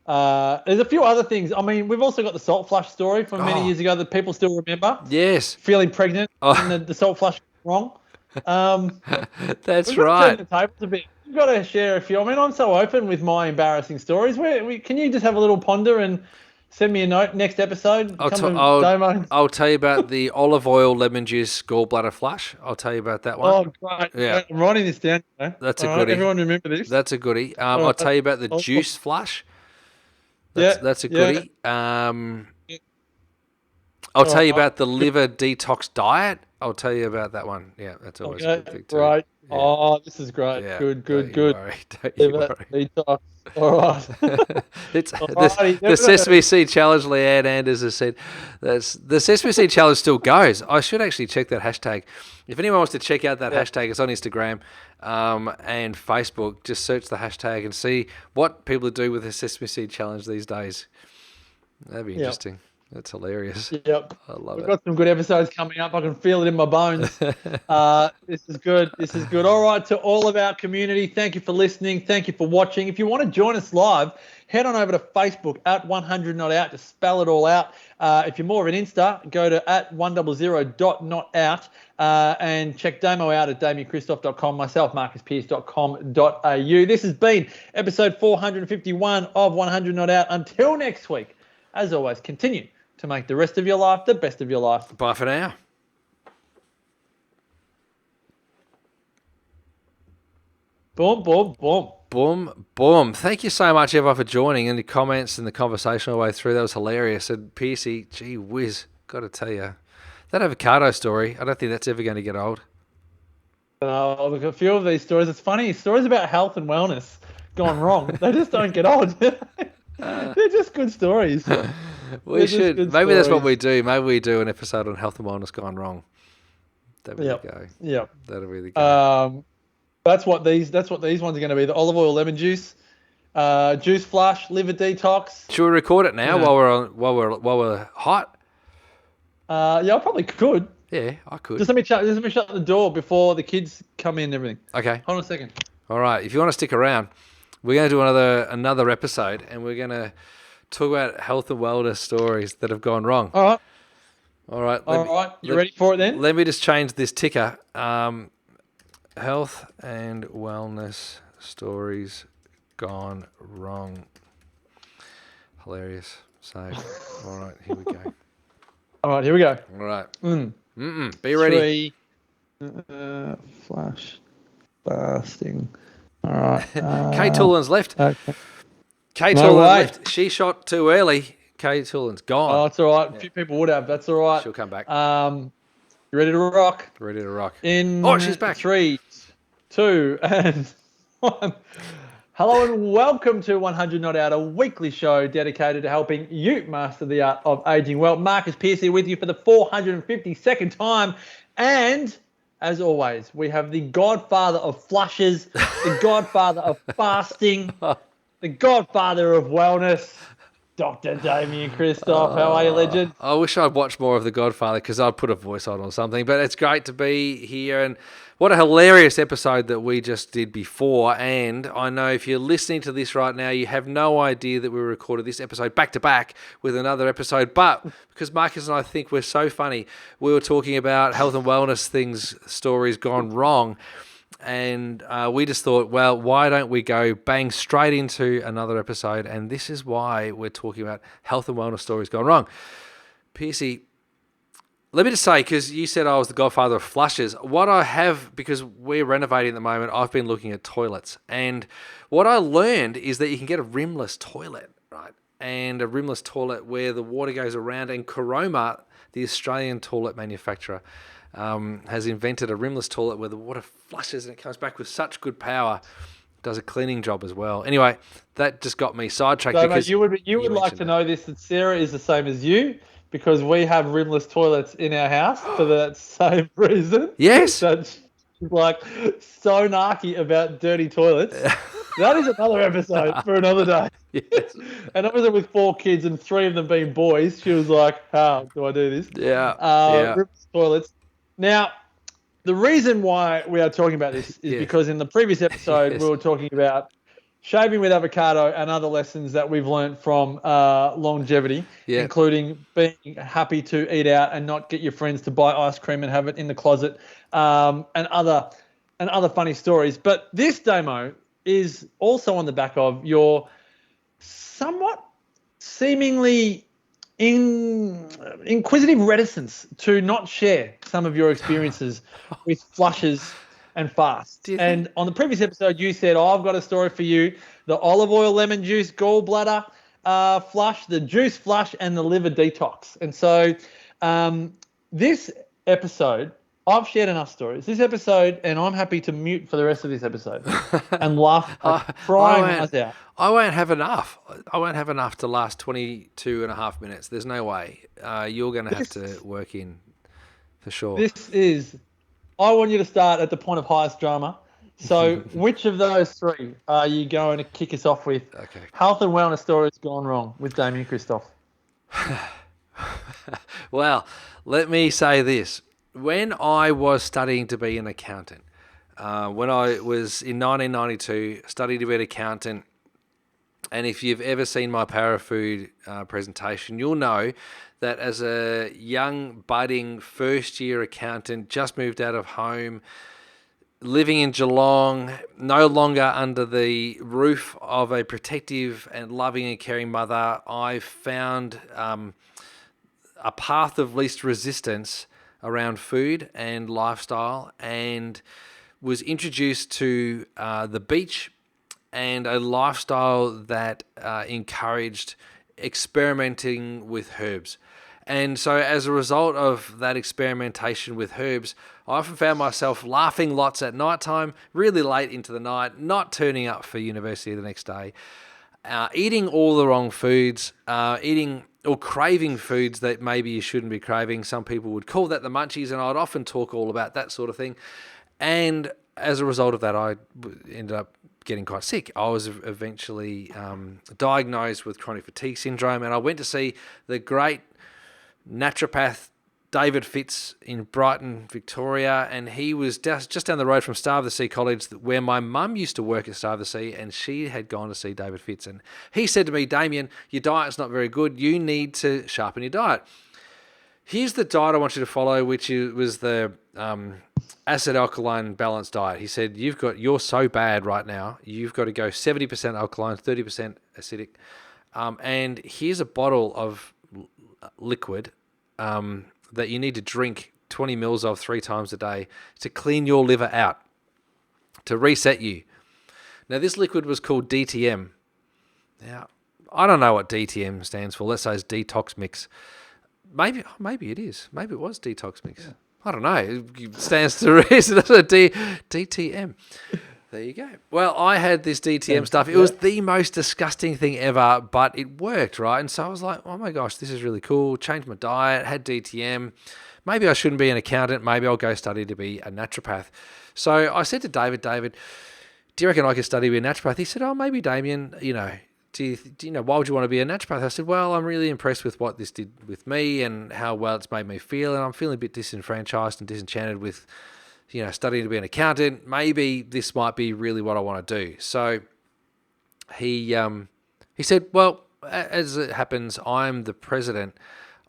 There's a few other things. I mean, we've also got the salt flush story from many years ago that people still remember.
Yes.
Feeling pregnant and the salt flush wrong.
That's
we've got
right.
to turn the tables a bit. You've got to share a few. I mean, I'm so open with my embarrassing stories. Can you just have a little ponder and send me a note next episode?
I'll tell you about the olive oil lemon juice gallbladder flush. I'll tell you about that one.
Oh, great.
Yeah.
I'm writing this down.
That's
All
a goodie.
Everyone remember this?
That's a goodie. I'll tell you about the juice flush. That's a goodie. I'll tell you about the liver detox diet. I'll tell you about that one. Yeah, that's always a good thing too.
Right.
Yeah.
Oh, this is great.
Yeah,
Good.
Don't you worry.
Detox. All right.
It's the Sesame Seed Challenge. Leanne Anders has said the Sesame Seed Challenge still goes. I should actually check that hashtag. If anyone wants to check out that hashtag, it's on Instagram and Facebook. Just search the hashtag and see what people do with the Sesame Seed Challenge these days. That'd be interesting. That's hilarious.
Yep.
I love it.
We've got some good episodes coming up. I can feel it in my bones. This is good. This is good. All right, to all of our community, thank you for listening. Thank you for watching. If you want to join us live, head on over to Facebook at 100 Not Out to spell it all out. If you're more of an Insta, go to at 100.notout and check Damo out at damianchristoph.com, myself, marcuspierce.com.au. This has been episode 451 of 100 Not Out. Until next week, as always, continue to make the rest of your life the best of your life.
Bye for now.
Boom, boom, boom.
Boom, boom. Thank you so much, everyone, for joining and the comments and the conversation all the way through. That was hilarious. And Piercy, gee whiz, got to tell you, that avocado story, I don't think that's ever going to get old.
Look, a few of these stories, it's funny, stories about health and wellness gone wrong. They just don't get old. They're just good stories.
We should. Maybe that's what we do. Maybe we do an episode on health and wellness gone wrong. That'd be the go.
Yeah.
That'll be the go.
That's what these ones are going to be. The olive oil lemon juice, juice flush, liver detox.
Should we record it now while we're hot?
Yeah, I probably could.
Yeah, I could.
Just let me shut the door before the kids come in and everything.
Okay.
Hold on a second.
All right. If you want to stick around, we're going to do another episode, and we're going to talk about health and wellness stories that have gone wrong.
All right.
All right.
All right. You ready for it then?
Let me just change this ticker. Health and wellness stories gone wrong. Hilarious. So, all right, here we go.
All right, here we go.
All right. Be ready.
3. Flash. Fasting. All right.
Kate Toolan's left.
Okay.
Kate Toolan left. She shot too early. Kate Toolan's gone.
Oh, it's all right. A few people would have. That's all right.
She'll come back.
You ready to rock?
Ready to rock.
She's
back.
3, 2, and 1. Hello and welcome to 100 Not Out, a weekly show dedicated to helping you master the art of aging well. Marcus Pierce here with you for the 452nd time, and as always, we have the godfather of flushes, the godfather of fasting, the godfather of wellness, Dr. Damien Christoph. How are you, legend?
I wish I'd watched more of The Godfather because I'd put a voice on or something. But it's great to be here, and what a hilarious episode that we just did before. And I know if you're listening to this right now, you have no idea that we recorded this episode back to back with another episode. But because Marcus and I think we're so funny, we were talking about health and wellness things, stories gone wrong. And we just thought, well, why don't we go bang straight into another episode? And this is why we're talking about health and wellness stories gone wrong. Piercy, let me just say, because you said I was the godfather of flushes, what I have, because we're renovating at the moment, I've been looking at toilets. And what I learned is that you can get a rimless toilet, right? And a rimless toilet where the water goes around. And Coroma, the Australian toilet manufacturer, has invented a rimless toilet where the water flushes and it comes back with such good power. Does a cleaning job as well. Anyway, that just got me sidetracked.
So,
because
mate, you would like to know this, that Sarah is the same as you, because we have rimless toilets in our house for that same reason.
Yes.
That she's like so narky about dirty toilets. That is another episode for another day.
Yes.
And obviously with 4 kids and 3 of them being boys, she was like, how do I do this?
Yeah.
Rimless toilets. Now, the reason why we are talking about this is because in the previous episode, we were talking about shaving with avocado and other lessons that we've learned from longevity, including being happy to eat out and not get your friends to buy ice cream and have it in the closet, and other funny stories. But this demo is also on the back of your somewhat seemingly inquisitive reticence to not share some of your experiences with flushes and fasts. And on the previous episode, you said, I've got a story for you: the olive oil, lemon juice, gallbladder flush, the juice flush, and the liver detox. And so this episode, I've shared enough stories. This episode, and I'm happy to mute for the rest of this episode and laugh, crying eyes out.
I won't have enough. I won't have enough to last 22 and a half minutes. There's no way. You're going to have to work in for sure.
I want you to start at the point of highest drama. So which of those 3 are you going to kick us off with?
Okay.
Health and wellness stories gone wrong with Damien Christoph.
Well, let me say this. When I was studying to be an accountant, when I was in 1992, studied to be an accountant, and if you've ever seen my Parafood presentation, you'll know that as a young, budding, first-year accountant, just moved out of home, living in Geelong, no longer under the roof of a protective and loving and caring mother, I found a path of least resistance around food and lifestyle, and was introduced to the beach and a lifestyle that encouraged experimenting with herbs. And so as a result of that experimentation with herbs, I often found myself laughing lots at night time, really late into the night, not turning up for university the next day, eating all the wrong foods, eating or craving foods that maybe you shouldn't be craving. Some people would call that the munchies, and I'd often talk all about that sort of thing. And as a result of that, I ended up getting quite sick. I was eventually diagnosed with chronic fatigue syndrome, and I went to see the great naturopath David Fitz in Brighton, Victoria, and he was just down the road from Star of the Sea College, where my mum used to work at Star of the Sea, and she had gone to see David Fitz. And he said to me, Damien, your diet's not very good. You need to sharpen your diet. Here's the diet I want you to follow, which was the acid alkaline balanced diet. He said, you're so bad right now. You've got to go 70% alkaline, 30% acidic. And here's a bottle of liquid that you need to drink 20 mils of 3 times a day to clean your liver out, to reset you. Now, this liquid was called DTM. Now, I don't know what DTM stands for. Let's say it's detox mix. Maybe it is. Maybe it was detox mix. Yeah. I don't know. It stands to reason. DTM. There you go. Well, I had this DTM stuff. It
Yeah.
was the most disgusting thing ever, but it worked, right? And so I was like, oh my gosh, this is really cool. Changed my diet, had DTM. Maybe I shouldn't be an accountant. Maybe I'll go study to be a naturopath. So I said to David, do you reckon I could study to be a naturopath? He said, oh, maybe Damien, do you know, why would you want to be a naturopath? I said, well, I'm really impressed with what this did with me and how well it's made me feel. And I'm feeling a bit disenfranchised and disenchanted with, studying to be an accountant. Maybe this might be really what I want to do. So he said, well, as it happens, I'm the president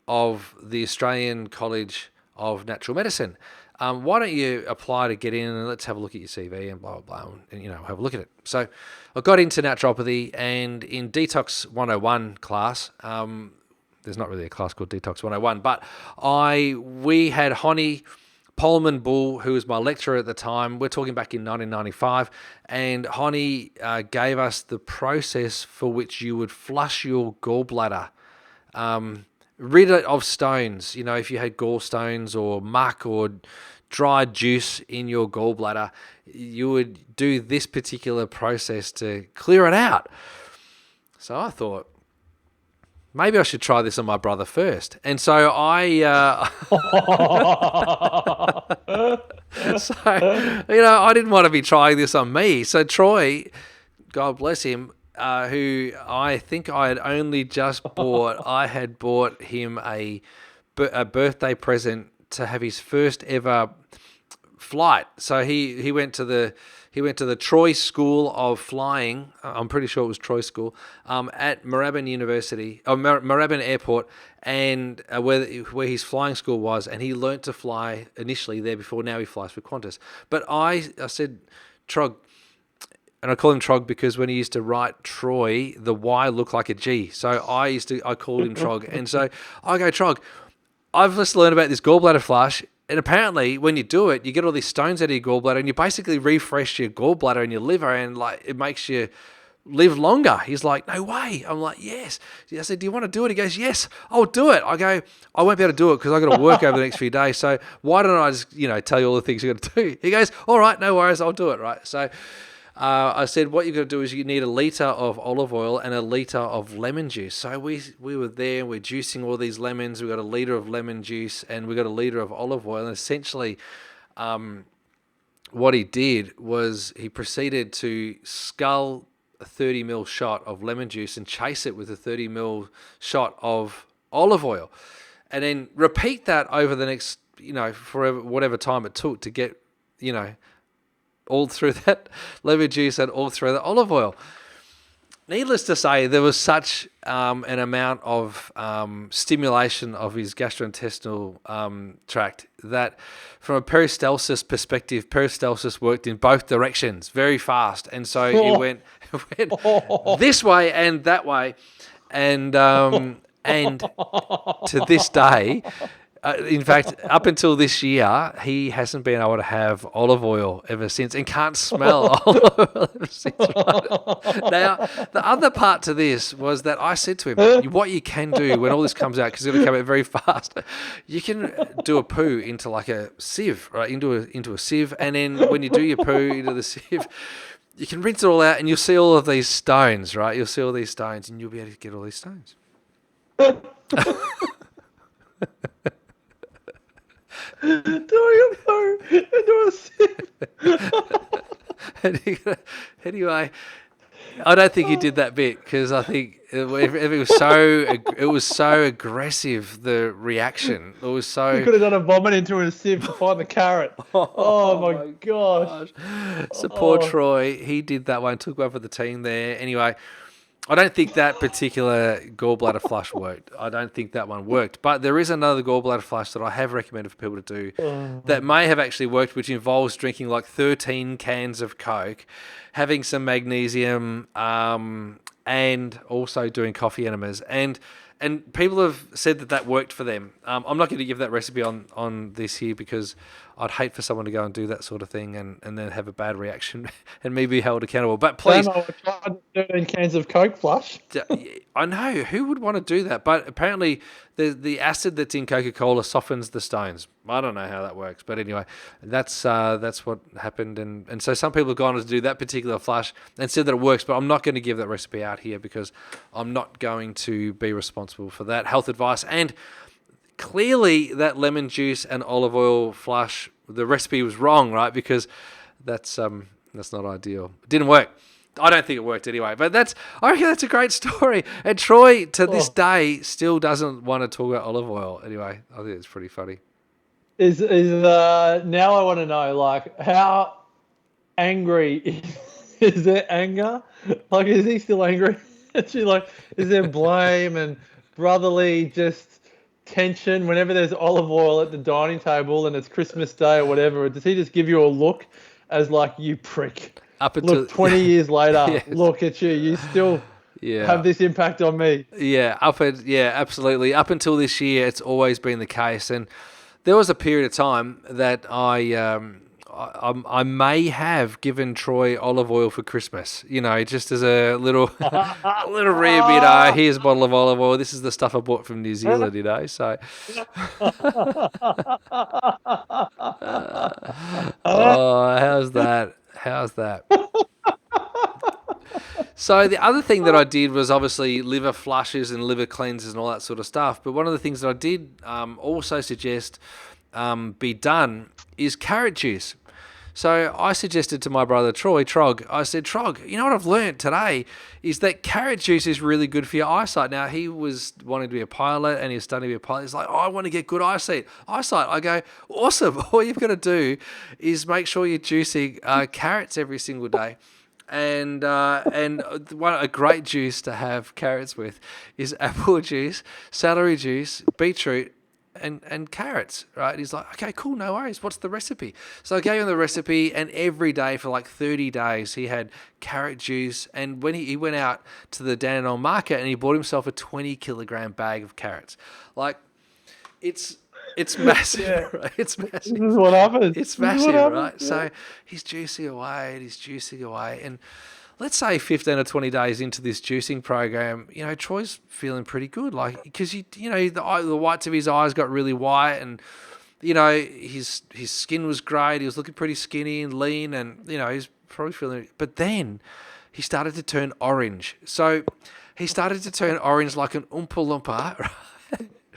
of the Australian College of Natural Medicine. Why don't you apply to get in and let's have a look at your CV and blah, blah, blah, and, have a look at it. So I got into naturopathy, and in Detox 101 class, there's not really a class called Detox 101, but we had Honey Pullman Bull, who was my lecturer at the time. We're talking back in 1995, and Honey gave us the process for which you would flush your gallbladder, rid it of stones. If you had gallstones or muck or dried juice in your gallbladder, you would do this particular process to clear it out. So I thought, maybe I should try this on my brother first. And so I I didn't want to be trying this on me. So Troy, God bless him, who I think I had only just bought, I had bought him a birthday present to have his first ever flight. So he went to the Troy School of Flying. I'm pretty sure it was Troy School at Moorabbin University, Moorabbin Airport, and where his flying school was. And he learnt to fly initially there before. Now he flies for Qantas. But I said, Trog, and I call him Trog because when he used to write Troy, the Y looked like a G. So I called him Trog. And so I go, Trog, I've just learned about this gallbladder flush. And apparently, when you do it, you get all these stones out of your gallbladder, and you basically refresh your gallbladder and your liver, and it makes you live longer. He's like, no way. I'm like, yes. I said, do you want to do it? He goes, yes, I'll do it. I go, I won't be able to do it because I've got to work over the next few days. So why don't I just, tell you all the things you've got to do? He goes, all right, no worries, I'll do it. Right. So I said, what you've got to do is you need a litre of olive oil and a litre of lemon juice. So we were there and we're juicing all these lemons. We got a litre of lemon juice and we got a litre of olive oil. And essentially what he did was he proceeded to scull a 30 ml shot of lemon juice and chase it with a 30 ml shot of olive oil. And then repeat that over the next, forever, whatever time it took to get, all through that lemon juice and all through the olive oil. Needless to say, there was such an amount of stimulation of his gastrointestinal tract that from a peristalsis perspective, peristalsis worked in both directions very fast. And so it went this way and that way. And to this day, in fact, up until this year, he hasn't been able to have olive oil ever since and can't smell olive oil ever since. Right? Now, the other part to this was that I said to him, what you can do when all this comes out, because it's going to come out very fast, you can do a poo into like a sieve, right? Into a sieve. And then when you do your poo into the sieve, you can rinse it all out and you'll see all of these stones, right? You'll see all these stones and you'll be able to get all these stones.
Doing a poo into a sieve.
Anyway, I don't think he did that bit because I think it was so aggressive. The reaction, it was so.
You could have done a vomit into a sieve to find the carrot. Oh my gosh!
So poor Troy, he did that one. Took one for the team there. Anyway. I don't think that particular gallbladder flush worked. I don't think that one worked. But there is another gallbladder flush that I have recommended for people to do that may have actually worked, which involves drinking like 13 cans of Coke, having some magnesium, and also doing coffee enemas. And people have said that worked for them. I'm not going to give that recipe on this here because I'd hate for someone to go and do that sort of thing and then have a bad reaction and me be held accountable. But please.
I tried 13 cans of Coke flush.
I know. Who would want to do that? But apparently the acid that's in Coca-Cola softens the stones. I don't know how that works, but anyway, that's what happened, and so some people have gone on to do that particular flush and said that it works, but I'm not going to give that recipe out here because I'm not going to be responsible for that health advice. And clearly, that lemon juice and olive oil flush, the recipe was wrong, right? Because that's not ideal. It didn't work. I don't think it worked anyway, but I reckon that's a great story. And Troy, to this day, still doesn't want to talk about olive oil. Anyway, I think it's pretty funny.
Now I want to know, like, how angry is there anger? Like, is he still angry? Is there blame and brotherly just tension whenever there's olive oil at the dining table and it's Christmas Day or whatever? Does he just give you a look as like, you prick? Look, 20 years later, yes. Look at you. You still have this impact on me.
Yeah, absolutely. Up until this year, it's always been the case. And there was a period of time that I may have given Troy olive oil for Christmas. Just as a little rib. Here's a bottle of olive oil. This is the stuff I bought from New Zealand. So. How's that? So the other thing that I did was obviously liver flushes and liver cleanses and all that sort of stuff. But one of the things that I did also suggest be done is carrot juice. So I suggested to my brother Trog, I said, Trog, you know what I've learned today is that carrot juice is really good for your eyesight. Now, he was wanting to be a pilot and he was studying to be a pilot. He's like, I want to get good eyesight. I go, awesome. All you've got to do is make sure you're juicing carrots every single day. And a great juice to have carrots with is apple juice, celery juice, beetroot, and carrots, right? He's like, okay, cool, no worries. What's the recipe? So I gave him the recipe, and every day for like 30 days, he had carrot juice. And when he went out to the Dandenong market and he bought himself a 20-kilogram bag of carrots. Like, it's massive, yeah. Right? It's massive.
This is what happened.
It's massive, right? Yeah. So he's juicing away, and let's say 15 or 20 days into this juicing program, Troy's feeling pretty good, like, because the whites of his eyes got really white, and his skin was great. He was looking pretty skinny and lean, and he's probably feeling. But then he started to turn orange. So he started to turn orange like an Oompa Loompa, right?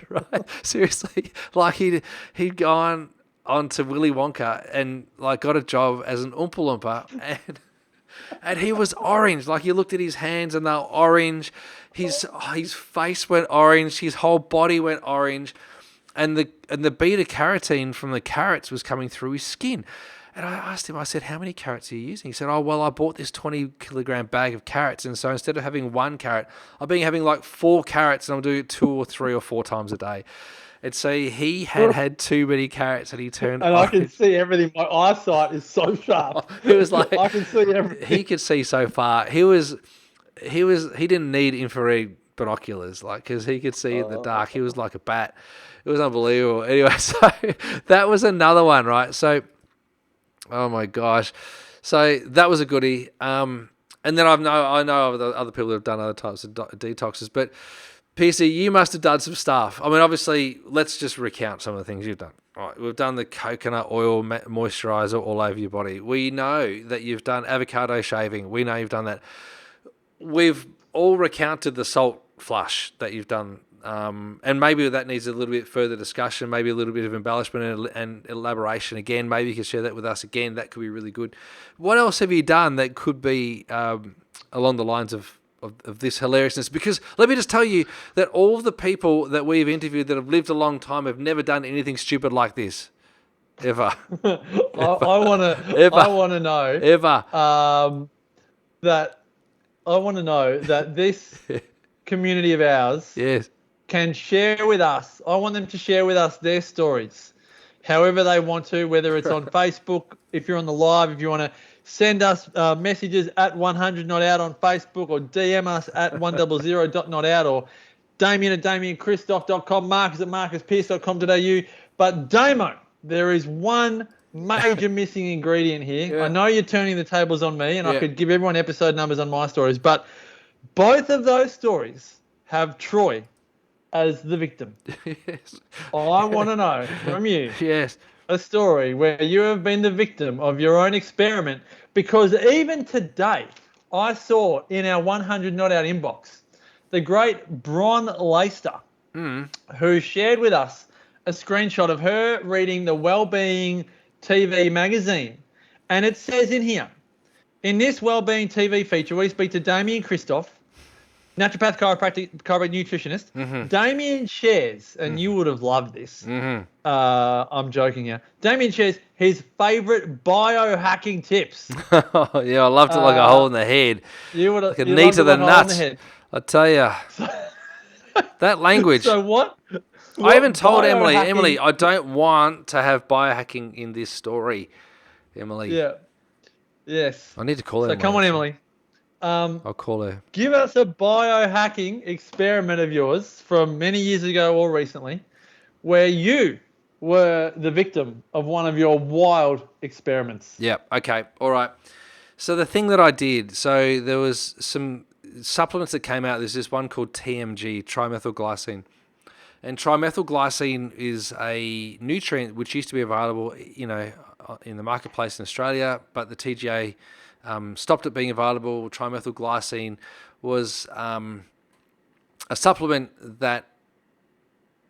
Right? Seriously, like he'd gone on to Willy Wonka and like got a job as an Oompa Loompa, and he was orange. Like, you looked at his hands and they were orange. His face went orange. His whole body went orange, and the beta carotene from the carrots was coming through his skin. And I asked him, I said, how many carrots are you using? He said, oh, well, I bought this 20-kilogram bag of carrots, and so instead of having one carrot, I've been having like 4 carrots, and I'm doing it 2 or 3 or 4 times a day. And so he had too many carrots, and he turned
and orange. I can see everything. My eyesight is so sharp.
It was like
I can see everything.
He could see so far. He didn't need infrared binoculars, like, because he could see in the dark. He was like a bat. It was unbelievable. Anyway, so that was another one, right? So, oh my gosh, so that was a goodie. And then I know other people have done other types of detoxes, but PC, you must have done some stuff. I mean, obviously, let's just recount some of the things you've done. All right, we've done the coconut oil moisturizer all over your body. We know that you've done avocado shaving. We know you've done that. We've all recounted the salt flush that you've done. And maybe that needs a little bit further discussion, maybe a little bit of embellishment and elaboration again. Maybe you can share that with us again. That could be really good. What else have you done that could be along the lines of this hilariousness? Because let me just tell you that all of the people that we've interviewed that have lived a long time have never done anything stupid like this. Ever.
I want to know that this community of ours
yes.
can share with us. I want them to share with us their stories, however they want to, whether it's on Facebook, if you're on the live, if you want to send us messages at 100 not out on Facebook, or DM us at 100.notout, or Damien at damienchristoff.com, Marcus at marcuspierce.com.au. But Damo, there is one major missing ingredient here. Yeah. I know you're turning the tables on me, and I could give everyone episode numbers on my stories, but both of those stories have Troy as the victim.
Yes.
I want to know from you
Yes.
a story where you have been the victim of your own experiment, because even today I saw in our 100 Not Out inbox the great Bron Leister, who shared with us a screenshot of her reading the Wellbeing TV magazine. And it says in here, in this Wellbeing TV feature, we speak to Damien Christoph, naturopath, chiropractic nutritionist. Damien shares, and you would have loved this. I'm joking here. Damien shares his favorite biohacking tips.
Yeah, I loved it like a hole in the head.
You would
Like a
you
knee
loved
to
it
the
like a hole in the
nuts.
head.
I tell you, that language.
So what?
I even told Emily,
biohacking-
I don't want to have biohacking in this story. Emily.
Yeah. Yes.
I need to call her.
So come on, Emily.
I'll call her.
Give us a biohacking experiment of yours from many years ago or recently, where you were the victim of one of your wild experiments.
Yeah. Okay. All right. So the thing that I did, so there was some supplements that came out. There's this one called TMG, trimethylglycine. And trimethylglycine is a nutrient which used to be available, in the marketplace in Australia, but the TGA stopped it being available. Trimethylglycine was a supplement that,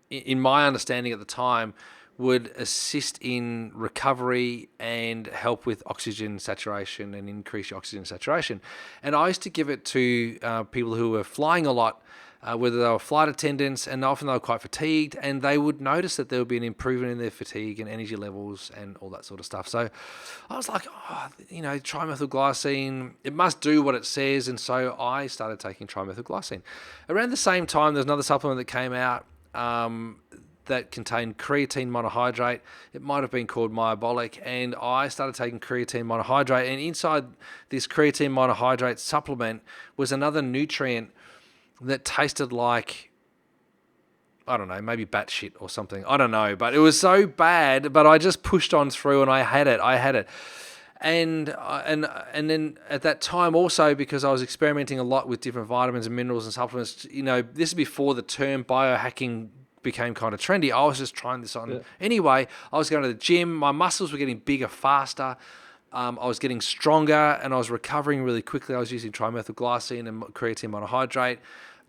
in my understanding at the time, would assist in recovery and help with oxygen saturation and increase your oxygen saturation. And I used to give it to people who were flying a lot, whether they were flight attendants, and often they were quite fatigued, and they would notice that there would be an improvement in their fatigue and energy levels and all that sort of stuff. So I was like, trimethylglycine, it must do what it says. And so I started taking trimethylglycine. Around the same time, there's another supplement that came out that contained creatine monohydrate. It might have been called Myabolic, and I started taking creatine monohydrate. And inside this creatine monohydrate supplement was another nutrient that tasted like, I don't know, maybe bat shit or something. I don't know, but it was so bad. But I just pushed on through, and I had it. And then at that time also, because I was experimenting a lot with different vitamins and minerals and supplements, this is before the term biohacking became kind of trendy. I was just trying this on. Yeah. Anyway, I was going to the gym. My muscles were getting bigger faster. I was getting stronger, and I was recovering really quickly. I was using trimethylglycine and creatine monohydrate.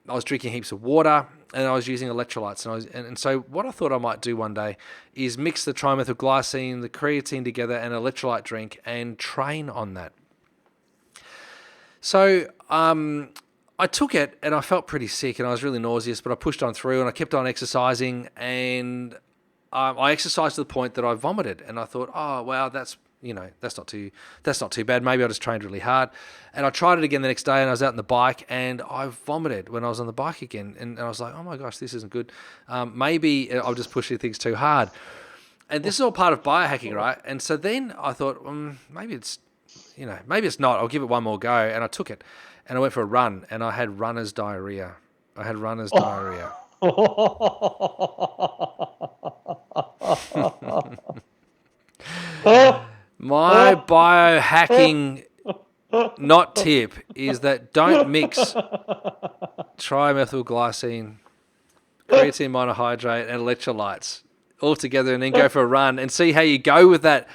I was drinking heaps of water, and I was using electrolytes. And so what I thought I might do one day is mix the trimethylglycine, the creatine together, and an electrolyte drink, and train on that. So I took it, and I felt pretty sick, and I was really nauseous, but I pushed on through, and I kept on exercising, and I exercised to the point that I vomited, and I thought, oh, wow, that's not too bad. Maybe I just trained really hard. And I tried it again the next day, and I was out on the bike, and I vomited when I was on the bike again. And I was like, oh my gosh, this isn't good. Maybe I'm just pushing things too hard. And this is all part of biohacking, right? And so then I thought, maybe it's not. I'll give it one more go. And I took it, and I went for a run, and I had runner's diarrhea. Diarrhea. My biohacking not tip is that don't mix trimethylglycine, creatine monohydrate, and electrolytes all together and then go for a run and see how you go with that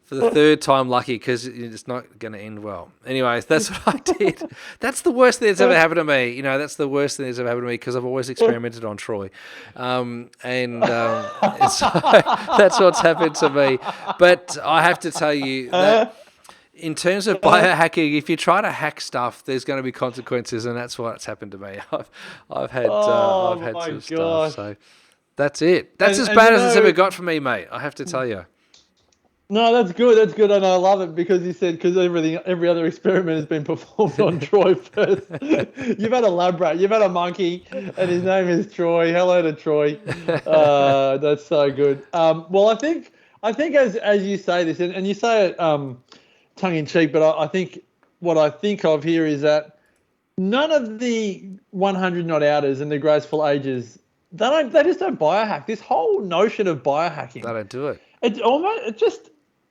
for the third time lucky, because it's not going to end well. Anyways, that's what I did. That's the worst thing that's ever happened to me. That's the worst thing that's ever happened to me, because I've always experimented on Troy. So that's what's happened to me. But I have to tell you that in terms of biohacking, if you try to hack stuff, there's going to be consequences, and that's what's happened to me. I've had some stuff. So that's it. That's as bad as it's ever got for me, mate. I have to tell you.
No, that's good, and I love it because you said every other experiment has been performed on Troy first. You've had a lab rat, you've had a monkey, and his name is Troy. Hello to Troy. That's so good. Well, I think as you say this, and you say it tongue in cheek, but I think what I think of here is that none of the 100 not outers and the graceful ages, they just don't biohack. This whole notion of biohacking,
They don't do it.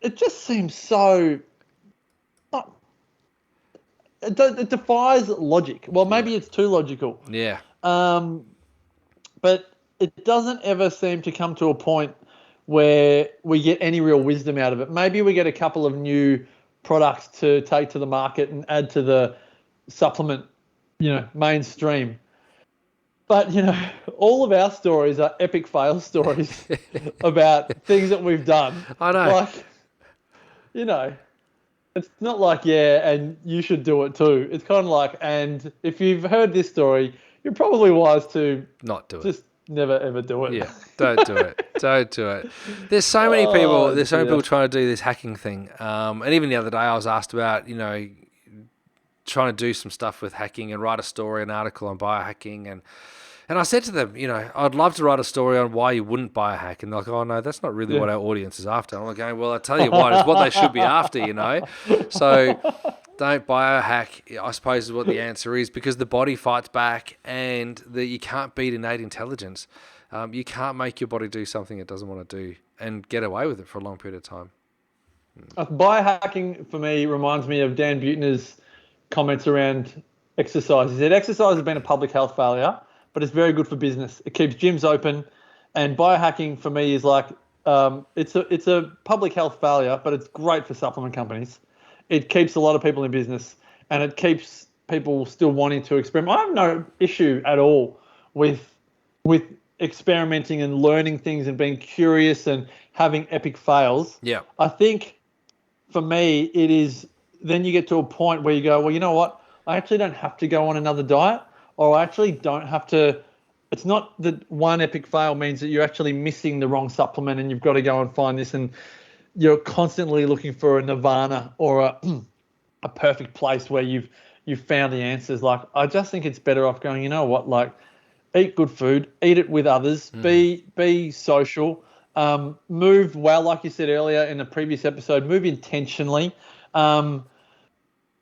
It just seems so. It defies logic. Well, maybe it's too logical.
Yeah.
but it doesn't ever seem to come to a point where we get any real wisdom out of it. Maybe we get a couple of new products to take to the market and add to the supplement, mainstream. But, all of our stories are epic fail stories about things that we've done.
I know.
Like, it's not like, and you should do it too. It's kind of like, and if you've heard this story, you're probably wise to
not do it.
Just never, ever do it.
Yeah, don't do it. Don't do it. There's so many people. There's so many people trying to do this hacking thing. And even the other day, I was asked about, trying to do some stuff with hacking and write a story, an article on biohacking, and I said to them, I'd love to write a story on why you wouldn't buy a hack. And they're like, oh, no, that's not really what our audience is after. I'm like, going, well, I tell you what, it's what they should be after, So don't buy a hack, I suppose is what the answer is, because the body fights back and you can't beat innate intelligence. You can't make your body do something it doesn't want to do and get away with it for a long period of time.
Biohacking, for me, reminds me of Dan Buettner's comments around exercise. He said exercise has been a public health failure, but it's very good for business. It keeps gyms open, and biohacking for me is like it's a public health failure, but it's great for supplement companies. It keeps a lot of people in business, and it keeps people still wanting to experiment. I have no issue at all with experimenting and learning things and being curious and having epic fails.
Yeah,
I think for me it is. Then you get to a point where you go, well, you know what? I actually don't have to go on another diet. Or I actually don't have to. It's not that one epic fail means that you're actually missing the wrong supplement and you've got to go and find this, and you're constantly looking for a nirvana or a perfect place where you've found the answers. Like, I just think it's better off going, you know what, like, eat good food, eat it with others, be social, move well, like you said earlier in the previous episode, move intentionally.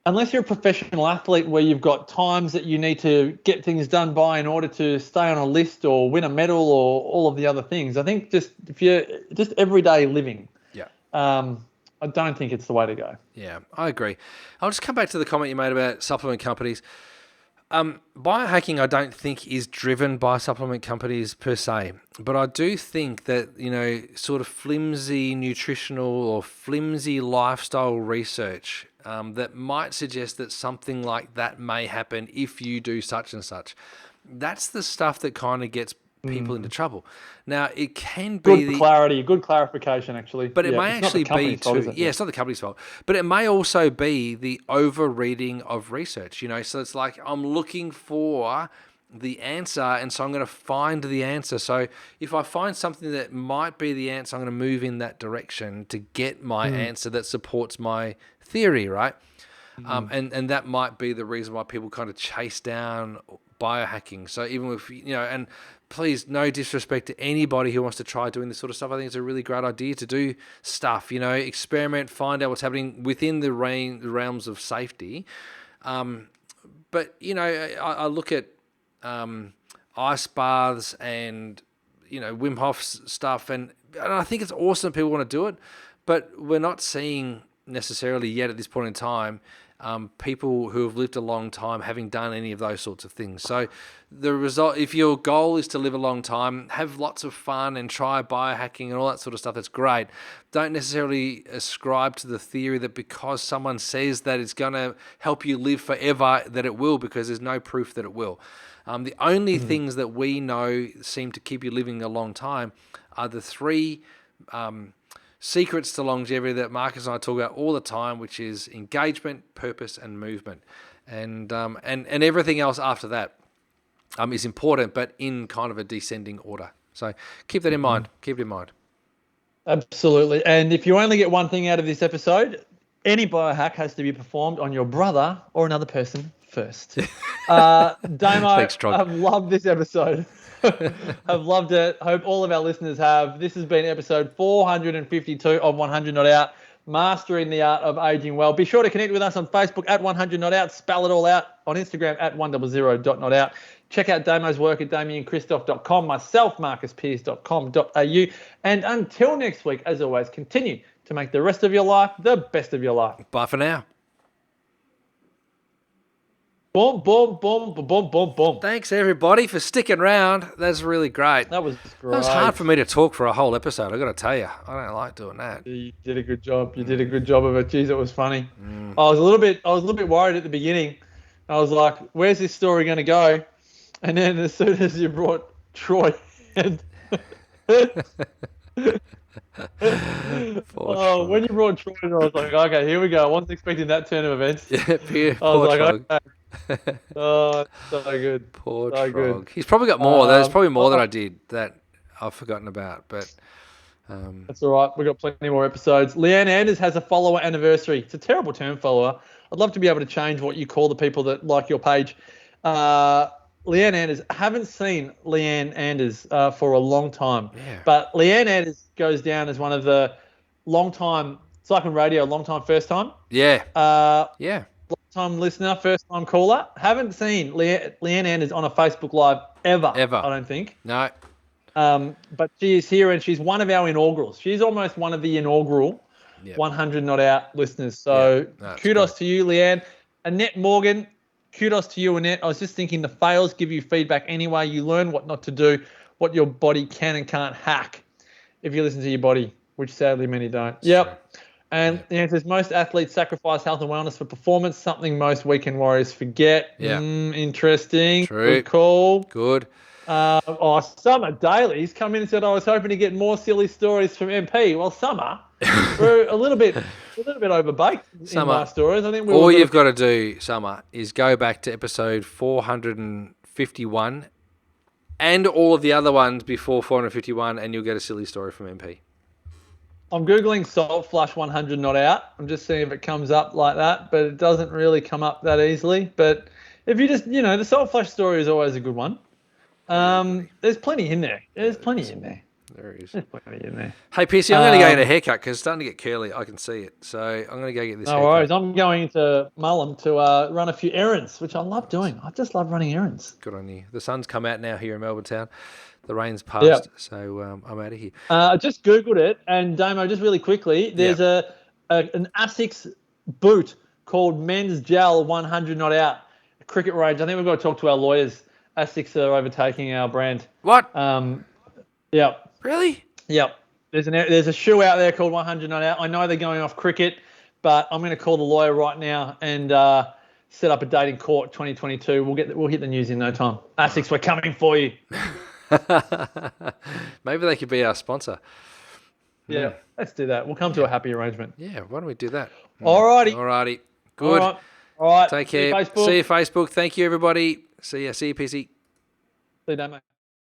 Unless you're a professional athlete where you've got times that you need to get things done by in order to stay on a list or win a medal or all of the other things, I think if you're just everyday living, I don't think it's the way to go.
Yeah, I agree. I'll just come back to the comment you made about supplement companies. Biohacking, I don't think, is driven by supplement companies per se, but I do think that, sort of flimsy nutritional or flimsy lifestyle research that might suggest that something like that may happen if you do such and such. That's the stuff that kind of gets people into trouble. Now, it can be
good clarification, actually.
But it may actually be too. Yeah, it's not the company's fault. But it may also be the over-reading of research. So it's like I'm looking for the answer, and so I'm going to find the answer. So if I find something that might be the answer, I'm going to move in that direction to get my answer that supports my theory, right? And that might be the reason why people kind of chase down biohacking. So even if, and please, no disrespect to anybody who wants to try doing this sort of stuff. I think it's a really great idea to do stuff, experiment, find out what's happening within the realms of safety. But, I look at ice baths and, Wim Hof's stuff, and I think it's awesome people want to do it, but we're not seeing necessarily yet at this point in time people who have lived a long time having done any of those sorts of things. So the result, if your goal is to live a long time, have lots of fun and try biohacking and all that sort of stuff, that's great. Don't necessarily ascribe to the theory that because someone says that it's going to help you live forever, that it will, because there's no proof that it will. The only things that we know seem to keep you living a long time are the three secrets to longevity that Marcus and I talk about all the time, which is engagement, purpose, and movement, and everything else after that is important, but in kind of a descending order. So keep that in mind. Keep it in mind.
Absolutely. And if you only get one thing out of this episode, any biohack has to be performed on your brother or another person first. Damo,
Thanks, Trog.
I've loved this episode. I've loved it. Hope all of our listeners have. This has been episode 452 of 100 Not Out, Mastering the Art of Aging Well. Be sure to connect with us on Facebook at 100 Not Out. Spell it all out. On Instagram at 100.notout. Check out Damo's work at damianchristoph.com, myself, marcuspierce.com.au. And until next week, as always, continue to make the rest of your life the best of your life.
Bye for now.
Boom, boom, boom, boom, boom, boom, boom.
Thanks, everybody, for sticking around. That's really great.
That was great.
That was hard for me to talk for a whole episode, I got to tell you. I don't like doing that.
You did a good job. You did a good job of it. Jeez, it was funny. I was a little bit worried at the beginning. I was like, "Where's this story going to go?" And then as soon as you brought Troy, and when you brought Troy, I was like, "Okay, here we go." I wasn't expecting that turn of events.
Yeah,
I was
poor
like,
Trog.
"Okay." Oh, so good.
Poor
So
Trog.
good.
He's probably got more. There's probably more that I did that I've forgotten about, but
That's all right. We've got plenty more episodes. Leanne Anders has a follower anniversary. It's a terrible term, follower. I'd love to be able to change what you call the people that like your page. Leanne Anders. I haven't seen Leanne Anders for a long time.
Yeah.
But Leanne Anders goes down as one of the long-time, it's like on radio, long-time, first-time.
yeah.
Long-time listener, first-time caller. Haven't seen Leanne Anders on a Facebook Live ever. I don't think.
No.
But she is here and she's one of our inaugurals. She's almost one of the inaugural 100 Not Out listeners. So kudos to you, Leanne. Annette Morgan, kudos to you, Annette. I was just thinking the fails give you feedback anyway. You learn what not to do, what your body can and can't hack if you listen to your body, which sadly many don't. Yep. And the answer is most athletes sacrifice health and wellness for performance, something most weekend warriors forget.
Yeah.
Interesting.
True.
Good call.
Good.
Summer Dailies come in and said I was hoping to get more silly stories from MP. Well, Summer, we're a little bit overbaked in my stories. I think
all you've got to do, Summer, is go back to episode 451 and all of the other ones before 451, and you'll get a silly story from MP.
I'm Googling Salt Flush 100 Not Out. I'm just seeing if it comes up like that, but it doesn't really come up that easily. But if you just, the Salt Flush story is always a good one. There's plenty in there.
There is.
Plenty in there.
Hey, PC, I'm going to go get a haircut because it's starting to get curly. I can see it. So I'm going to go get this haircut.
No worries. I'm going to Mullum to run a few errands, which I love doing. I just love running errands.
Good on you. The sun's come out now here in Melbourne town. The rain's passed, so I'm out of here.
I just Googled it, and Damo, just really quickly, there's an Asics boot called Men's Gel 100 Not Out, a cricket range. I think we've got to talk to our lawyers. Asics are overtaking our brand.
What?
Yep.
Really?
Yep. There's a shoe out there called 100 Not Out. I know they're going off cricket, but I'm going to call the lawyer right now and set up a date in court 2022. We'll hit the news in no time. Asics, we're coming for you.
Maybe they could be our sponsor.
Yeah, let's do that. We'll come to a happy arrangement.
Yeah, why don't we do that?
Alrighty.
Good.
All right.
Take care. See you, Facebook. Thank you, everybody. See you, PC.
See you, mate.